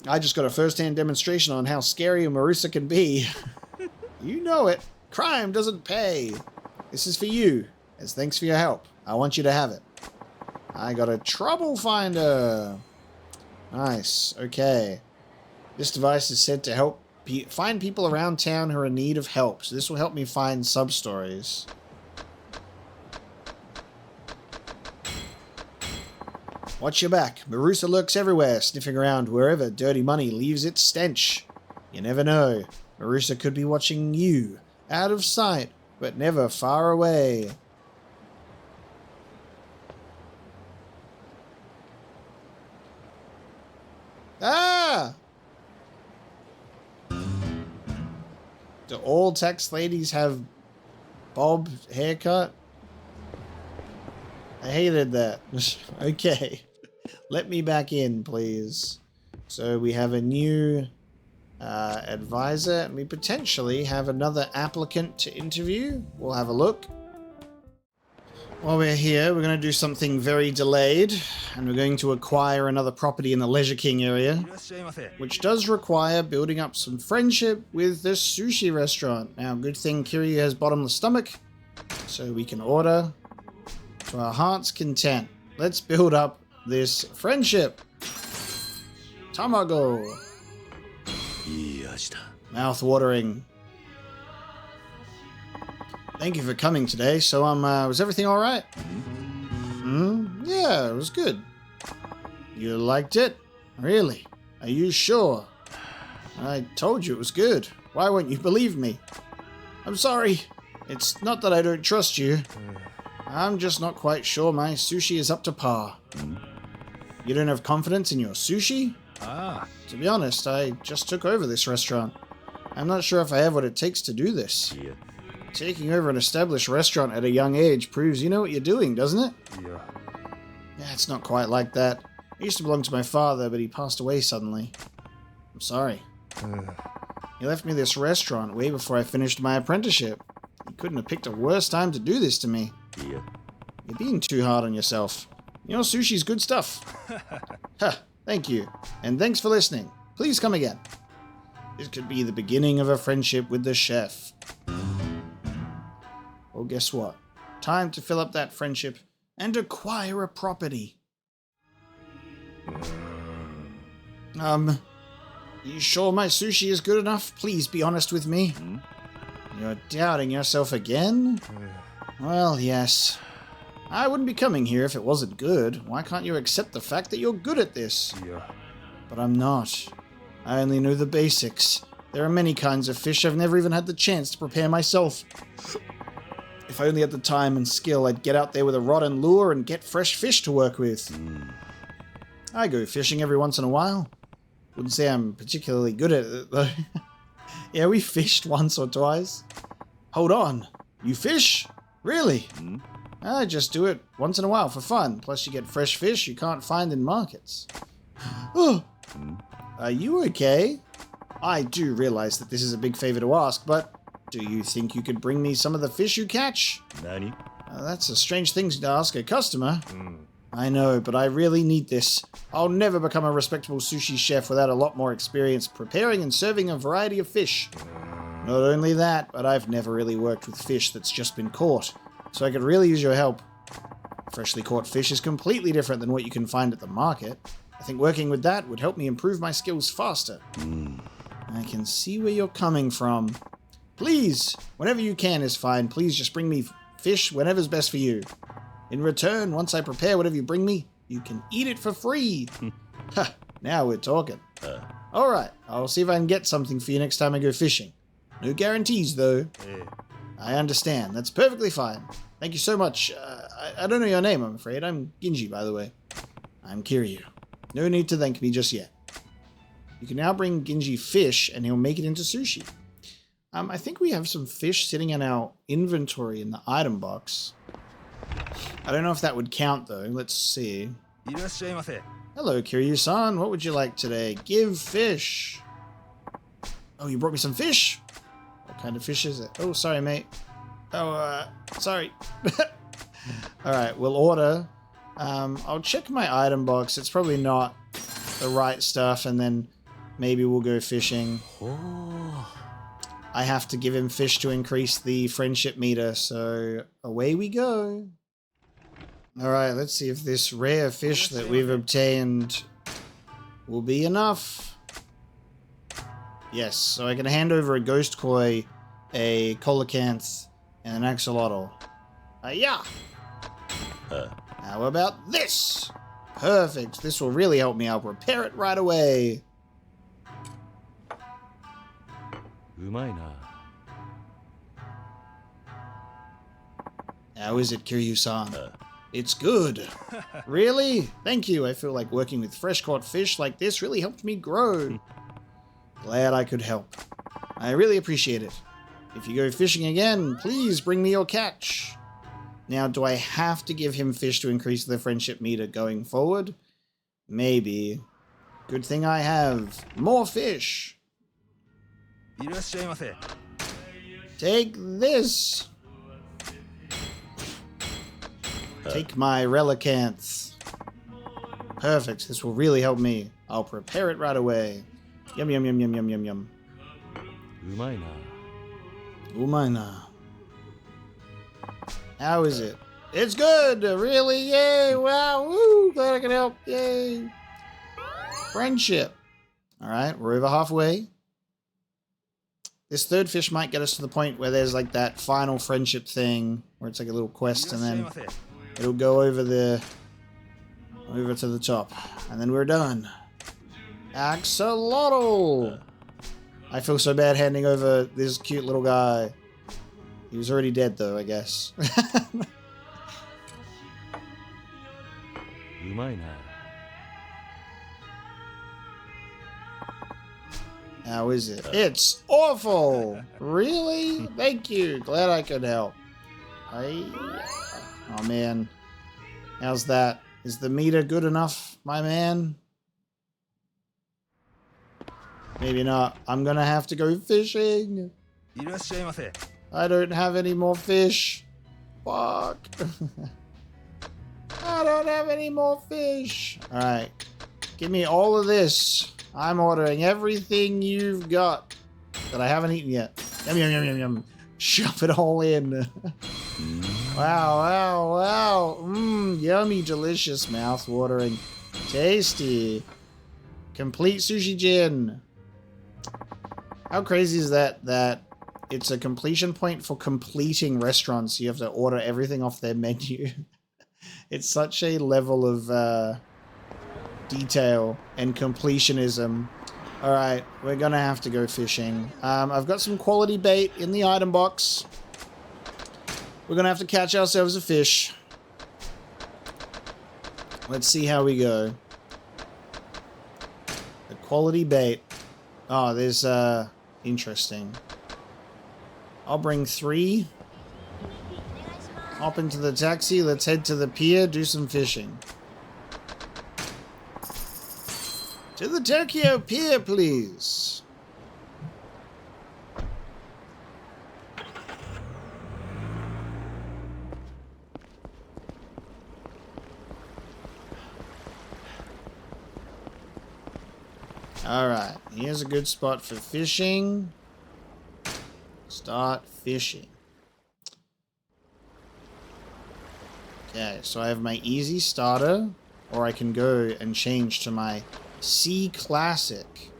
I just got a first-hand demonstration on how scary a Marusa can be. You know it. Crime doesn't pay. This is for you. As thanks for your help. I want you to have it. I got a trouble finder. Nice. Okay. This device is said to help find people around town who are in need of help. So this will help me find sub-stories. Watch your back. Marusa lurks everywhere, sniffing around wherever dirty money leaves its stench. You never know. Marusa could be watching you, out of sight, but never far away. Ah! Do all tax ladies have bob haircut? I hated that. Okay. Let me back in, please. So we have a new advisor, and we potentially have another applicant to interview. We'll have a look. While we're here, we're going to do something very delayed, and we're going to acquire another property in the Leisure King area, which does require building up some friendship with this sushi restaurant. Now, good thing Kiryu has bottomless stomach, so we can order to our heart's content. Let's build up this friendship. Tamago. Mouth watering. Thank you for coming today. So, was everything alright? Yeah, it was good. You liked it? Really? Are you sure? I told you it was good. Why won't you believe me? I'm sorry. It's not that I don't trust you. I'm just not quite sure my sushi is up to par. You don't have confidence in your sushi? To be honest, I just took over this restaurant. I'm not sure if I have what it takes to do this. Taking over an established restaurant at a young age proves you know what you're doing, doesn't it? Yeah, it's not quite like that. It used to belong to my father, but he passed away suddenly. I'm sorry. He left me this restaurant way before I finished my apprenticeship. He couldn't have picked a worse time to do this to me. You're being too hard on yourself. Your sushi's good stuff. Huh, thank you. And thanks for listening. Please come again. This could be the beginning of a friendship with the chef. Well, guess what? Time to fill up that friendship and acquire a property. You sure my sushi is good enough? Please be honest with me. You're doubting yourself again? Well, yes. I wouldn't be coming here if it wasn't good. Why can't you accept the fact that you're good at this? But I'm not. I only know the basics. There are many kinds of fish I've never even had the chance to prepare myself. If I only had the time and skill, I'd get out there with a rod and lure and get fresh fish to work with. I go fishing every once in a while. Wouldn't say I'm particularly good at it, though. Yeah, we fished once or twice. Hold on. You fish? Really? I just do it once in a while for fun. Plus you get fresh fish you can't find in markets. Oh. Are you okay? I do realize that this is a big favor to ask, but do you think you could bring me some of the fish you catch? Nani? That's a strange thing to ask a customer. I know, but I really need this. I'll never become a respectable sushi chef without a lot more experience preparing and serving a variety of fish. Not only that, but I've never really worked with fish that's just been caught, so I could really use your help. Freshly caught fish is completely different than what you can find at the market. I think working with that would help me improve my skills faster. I can see where you're coming from. Please, whenever you can is fine. Please just bring me fish whenever's best for you. In return, once I prepare whatever you bring me, you can eat it for free. Ha, now we're talking. Alright, I'll see if I can get something for you next time I go fishing. No guarantees, though. I understand. That's perfectly fine. Thank you so much. I don't know your name, I'm afraid. I'm Ginji, by the way. I'm Kiryu. No need to thank me just yet. You can now bring Ginji fish, and he'll make it into sushi. I think we have some fish sitting in our inventory in the item box. I don't know if that would count, though. Let's see. Hello, Kiryu-san. What would you like today? Give fish. Oh, you brought me some fish? What kind of fish is it? Oh, sorry, mate. Oh, sorry. Alright, we'll order. I'll check my item box. It's probably not the right stuff, and then maybe we'll go fishing. I have to give him fish to increase the friendship meter, so away we go. Alright, let's see if this rare fish that we've obtained will be enough. Yes, so I can hand over a ghost koi, a coelacanth, and an axolotl. Yeah. How about this? Perfect. This will really help me. I'll prepare it right away. うまいな。 How is it, Kiryu-san? It's good. Really? Thank you. I feel like working with fresh-caught fish like this really helped me grow. Glad I could help. I really appreciate it. If you go fishing again, please bring me your catch. Now, do I have to give him fish to increase the friendship meter going forward? Maybe. Good thing I have more fish. いらっしゃいませ。 Take this. Take my relicanth. Perfect. This will really help me. I'll prepare it right away. Yum yum yum yum yum yum yum. うまいな。 Umaina. How is it? It's good! Really? Yay! Wow! Woo! Glad I can help! Yay! Friendship. Alright, we're over halfway. This third fish might get us to the point where there's like that final friendship thing where it's like a little quest and then it'll go over to the top. And then we're done. Axolotl! I feel so bad handing over this cute little guy. He was already dead though, I guess. うまいな。 How is it? It's awful! Really? Thank you. Glad I could help. Oh man. How's that? Is the meter good enough, my man? Maybe not. I'm gonna have to go fishing. いらっしゃいませ。 I don't have any more fish. Fuck. I don't have any more fish. Alright. Give me all of this. I'm ordering everything you've got that I haven't eaten yet. Yum, yum, yum, yum, yum. Shove it all in. Wow, wow, wow. Mmm, yummy, delicious, mouth-watering. Tasty. Complete sushi gin. How crazy is that it's a completion point for completing restaurants. You have to order everything off their menu. It's such a level of detail and completionism. Alright, we're gonna have to go fishing. I've got some quality bait in the item box. We're gonna have to catch ourselves a fish. Let's see how we go. The quality bait. Oh, there's interesting. I'll bring 3. Hop into the taxi. Let's head to the pier, do some fishing. To the Tokyo Pier, please. Alright, here's a good spot for fishing. Start fishing. Okay, so I have my easy starter, or I can go and change to my C Classic.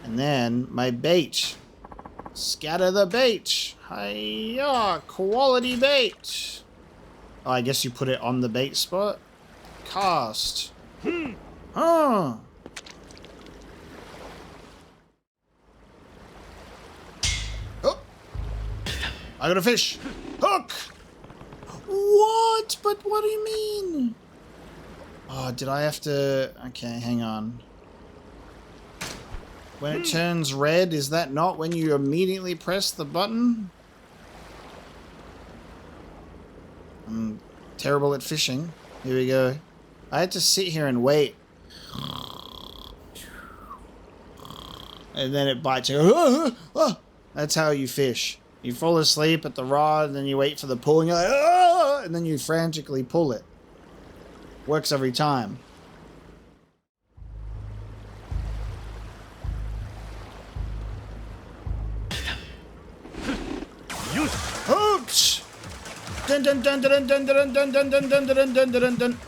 And then my bait. Scatter the bait. Hiya, quality bait. Oh, I guess you put it on the bait spot. Cast. Huh. Oh. I got a fish. Hook. What? But what do you mean? Oh, did I have to... Okay, hang on. When it turns red, is that not when you immediately press the button? I'm terrible at fishing. Here we go. I had to sit here and wait. And then it bites you. That's how you fish. You fall asleep at the rod, and then you wait for the pull, and you're like, ah! And then you frantically pull it. Works every time. Oops! Dun dun dun dun dun dun dun dun dun dun dun dun dun dun dun.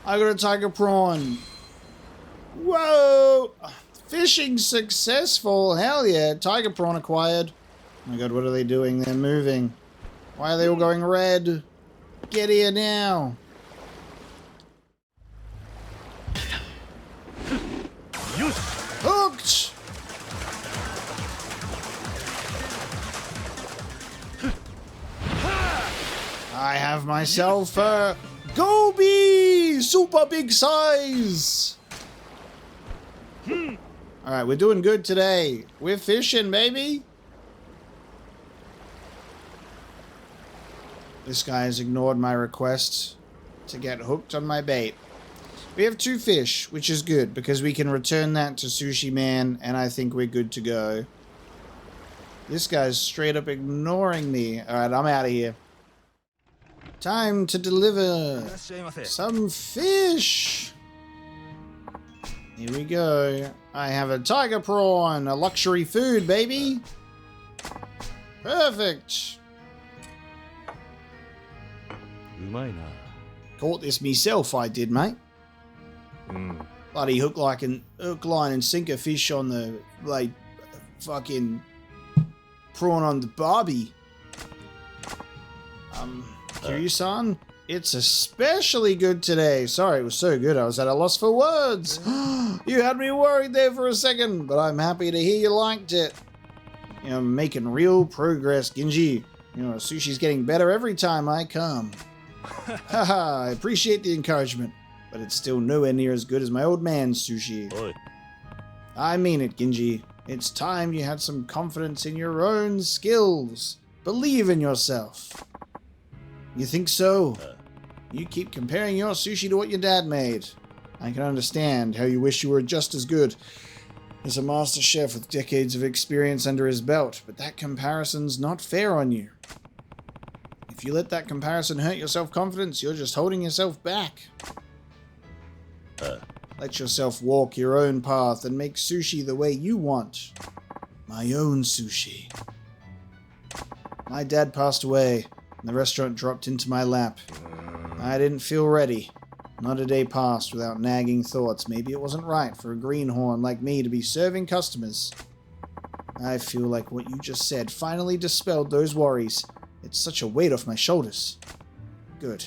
I got a tiger prawn. Whoa! Fishing successful. Hell yeah. Tiger prawn acquired. Oh my god, what are they doing? They're moving. Why are they all going red? Get here now. Hooked! I have myself a goby! Super big size! Alright, we're doing good today. We're fishing, baby! This guy has ignored my request to get hooked on my bait. We have 2 fish, which is good, because we can return that to Sushi Man, and I think we're good to go. This guy's straight up ignoring me. Alright, I'm out of here. Time to deliver some fish! Here we go. I have a tiger prawn, a luxury food, baby! Perfect! うまいな。 Caught this myself, I did, mate. Bloody hook, line, and sinker fish on the, like, fucking prawn on the barbie. Kiryu-san, it's especially good today. Sorry, it was so good, I was at a loss for words. You had me worried there for a second, but I'm happy to hear you liked it. You know, making real progress, Ginji. You know, sushi's getting better every time I come. Haha, I appreciate the encouragement, but it's still nowhere near as good as my old man's sushi. Oi. I mean it, Ginji. It's time you had some confidence in your own skills. Believe in yourself. You think so? You keep comparing your sushi to what your dad made. I can understand how you wish you were just as good as a master chef with decades of experience under his belt, but that comparison's not fair on you. If you let that comparison hurt your self-confidence, you're just holding yourself back. Let yourself walk your own path and make sushi the way you want. My own sushi. My dad passed away, and the restaurant dropped into my lap. I didn't feel ready. Not a day passed without nagging thoughts. Maybe it wasn't right for a greenhorn like me to be serving customers. I feel like what you just said finally dispelled those worries. It's such a weight off my shoulders. Good.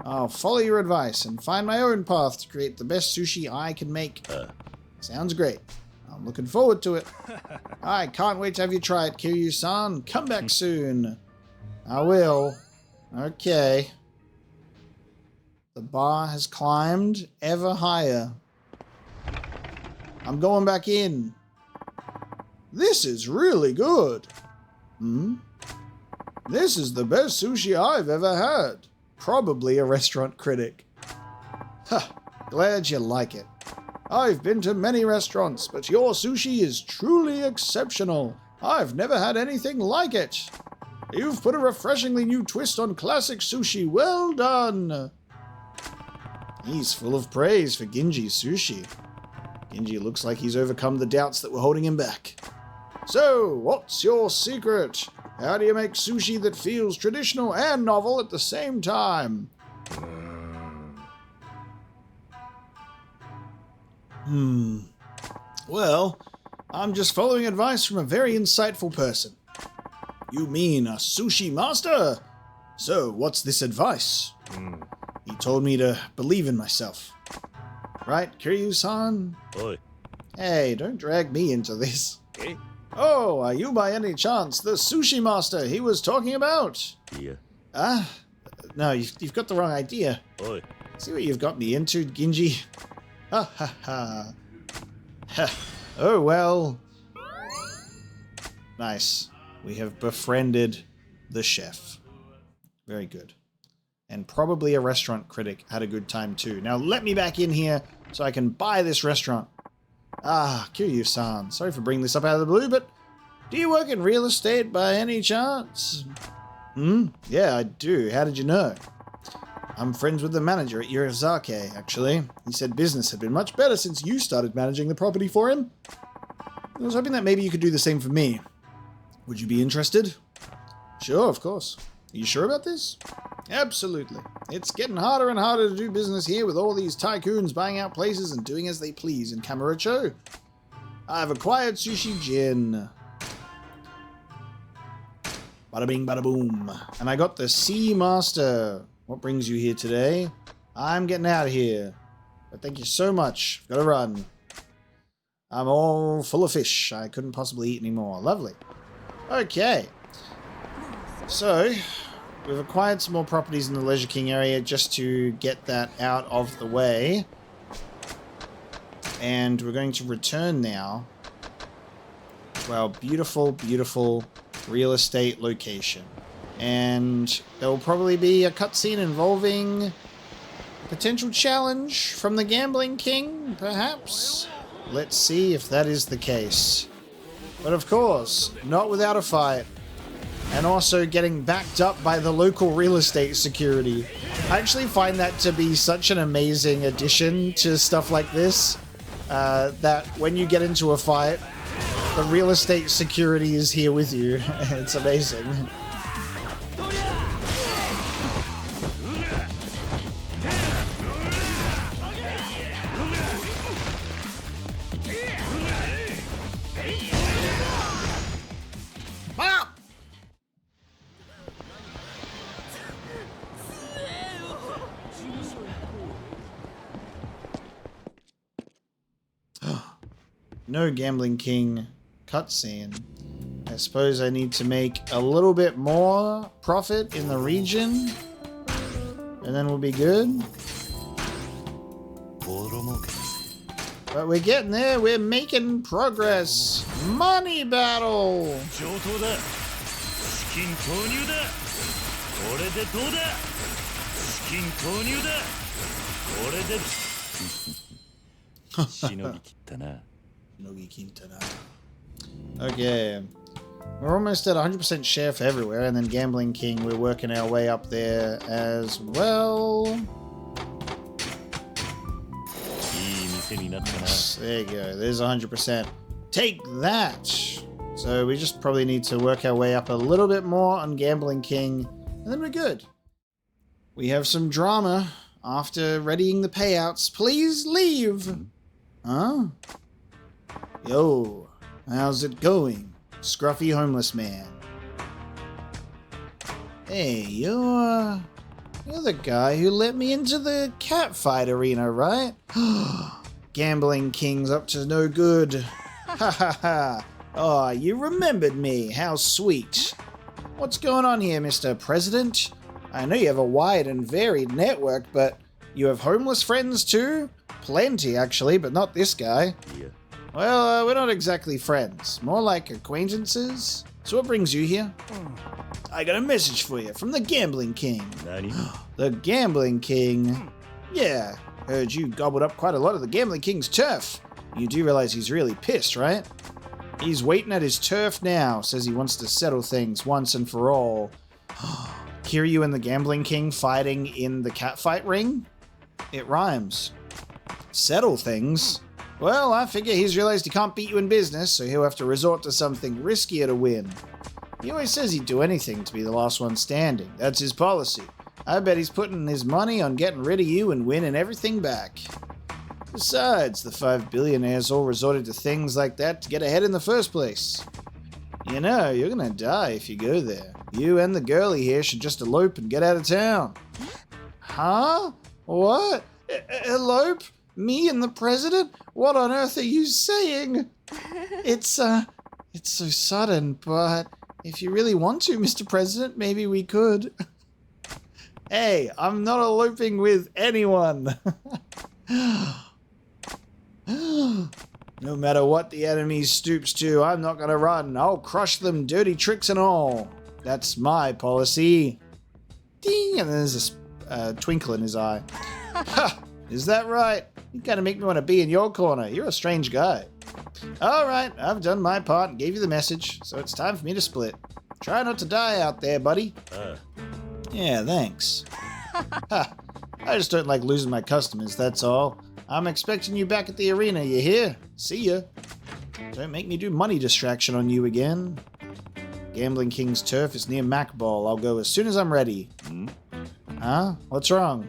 I'll follow your advice and find my own path to create the best sushi I can make. Sounds great. I'm looking forward to it. I can't wait to have you try it, Kiryu-san. Come back soon. I will. Okay. The bar has climbed ever higher. I'm going back in. This is really good. This is the best sushi I've ever had. Probably a restaurant critic. Ha, glad you like it. I've been to many restaurants, but your sushi is truly exceptional. I've never had anything like it. You've put a refreshingly new twist on classic sushi. Well done. He's full of praise for Ginji's sushi. Ginji looks like he's overcome the doubts that were holding him back. So, what's your secret? How do you make sushi that feels traditional and novel at the same time? Well, I'm just following advice from a very insightful person. You mean a sushi master? So, what's this advice? He told me to believe in myself. Right, Kiryu-san? Oi. Hey, don't drag me into this. Okay. Oh, are you by any chance the sushi master he was talking about? Yeah. No, you've got the wrong idea. Oi. See what you've got me into, Ginji? Ha ha ha. Ha. Oh well. Nice. We have befriended the chef. Very good. And probably a restaurant critic had a good time too. Now let me back in here so I can buy this restaurant. Ah, Kiryu-san. Sorry for bringing this up out of the blue, but do you work in real estate by any chance? Yeah, I do. How did you know? I'm friends with the manager at Yurizake, actually. He said business had been much better since you started managing the property for him. I was hoping that maybe you could do the same for me. Would you be interested? Sure, of course. Are you sure about this? Absolutely. It's getting harder and harder to do business here with all these tycoons buying out places and doing as they please in Kamurocho. I've acquired Sushi Jin. Bada bing, bada boom. And I got the Sea Master. What brings you here today? I'm getting out of here. But thank you so much. I've got to run. I'm all full of fish. I couldn't possibly eat anymore. Lovely. Okay. So, we've acquired some more properties in the Leisure King area just to get that out of the way. And we're going to return now to our beautiful, beautiful real estate location. And there will probably be a cutscene involving a potential challenge from the Gambling King, perhaps? Let's see if that is the case. But of course, not without a fight. And also getting backed up by the local real estate security. I actually find that to be such an amazing addition to stuff like this. That when you get into a fight, the real estate security is here with you. It's amazing. No Gambling King cutscene. I suppose I need to make a little bit more profit in the region, and then we'll be good. But we're getting there. We're making progress. Money battle. Okay. We're almost at 100% share for everywhere, and then Gambling King, we're working our way up there as well. There you go. There's 100%. Take that! So we just probably need to work our way up a little bit more on Gambling King, and then we're good. We have some drama after readying the payouts. Please leave! Huh? Yo, how's it going, scruffy homeless man? Hey, you're the guy who let me into the catfight arena, right? Gambling King's up to no good. Ha ha ha. Oh, you remembered me. How sweet. What's going on here, Mr. President? I know you have a wide and varied network, but you have homeless friends too? Plenty, actually, but not this guy. Yeah. Well, we're not exactly friends. More like acquaintances. So what brings you here? I got a message for you from the Gambling King. Nani? The Gambling King? Yeah, heard you gobbled up quite a lot of the Gambling King's turf. You do realize he's really pissed, right? He's waiting at his turf now, says he wants to settle things once and for all. Kiryu and the Gambling King fighting in the catfight ring? It rhymes. Settle things? Well, I figure he's realized he can't beat you in business, so he'll have to resort to something riskier to win. He always says he'd do anything to be the last one standing. That's his policy. I bet he's putting his money on getting rid of you and winning everything back. Besides, the 5 billionaires all resorted to things like that to get ahead in the first place. You know, you're gonna die if you go there. You and the girlie here should just elope and get out of town. Huh? What? Elope? Me and the president? What on earth are you saying? It's so sudden, but if you really want to, Mr. President, maybe we could. Hey, I'm not eloping with anyone. No matter what the enemy stoops to, I'm not gonna run. I'll crush them, dirty tricks and all. That's my policy. Ding! And there's a twinkle in his eye. Ha! Is that right? You kind of make me want to be in your corner. You're a strange guy. All right, I've done my part and gave you the message, so it's time for me to split. Try not to die out there, buddy. Yeah, thanks. Ha! I just don't like losing my customers, that's all. I'm expecting you back at the arena, you hear? See ya. Don't make me do money distraction on you again. Gambling King's turf is near Macball. I'll go as soon as I'm ready. Huh? What's wrong?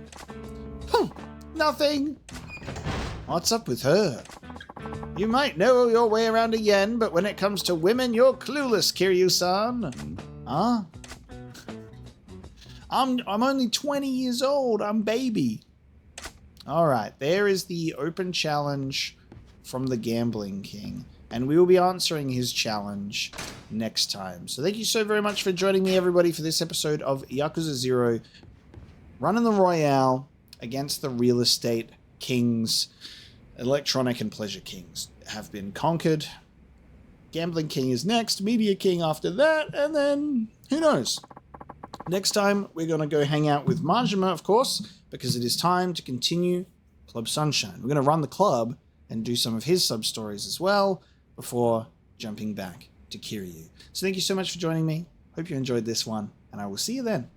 Nothing. What's up with her? You might know your way around a yen, but when it comes to women, you're clueless, Kiryu-san. Huh? I'm only 20 years old. I'm baby. All right, there is the open challenge from the Gambling King, and we will be answering his challenge next time. So thank you so very much for joining me, everybody, for this episode of Yakuza 0, running the Royale against the Real Estate Kings. Electronic and Pleasure Kings have been conquered. Gambling King is next, Media King after that, and then who knows? Next time, we're going to go hang out with Majima, of course, because it is time to continue Club Sunshine. We're going to run the club and do some of his sub-stories as well before jumping back to Kiryu. So thank you so much for joining me. Hope you enjoyed this one, and I will see you then.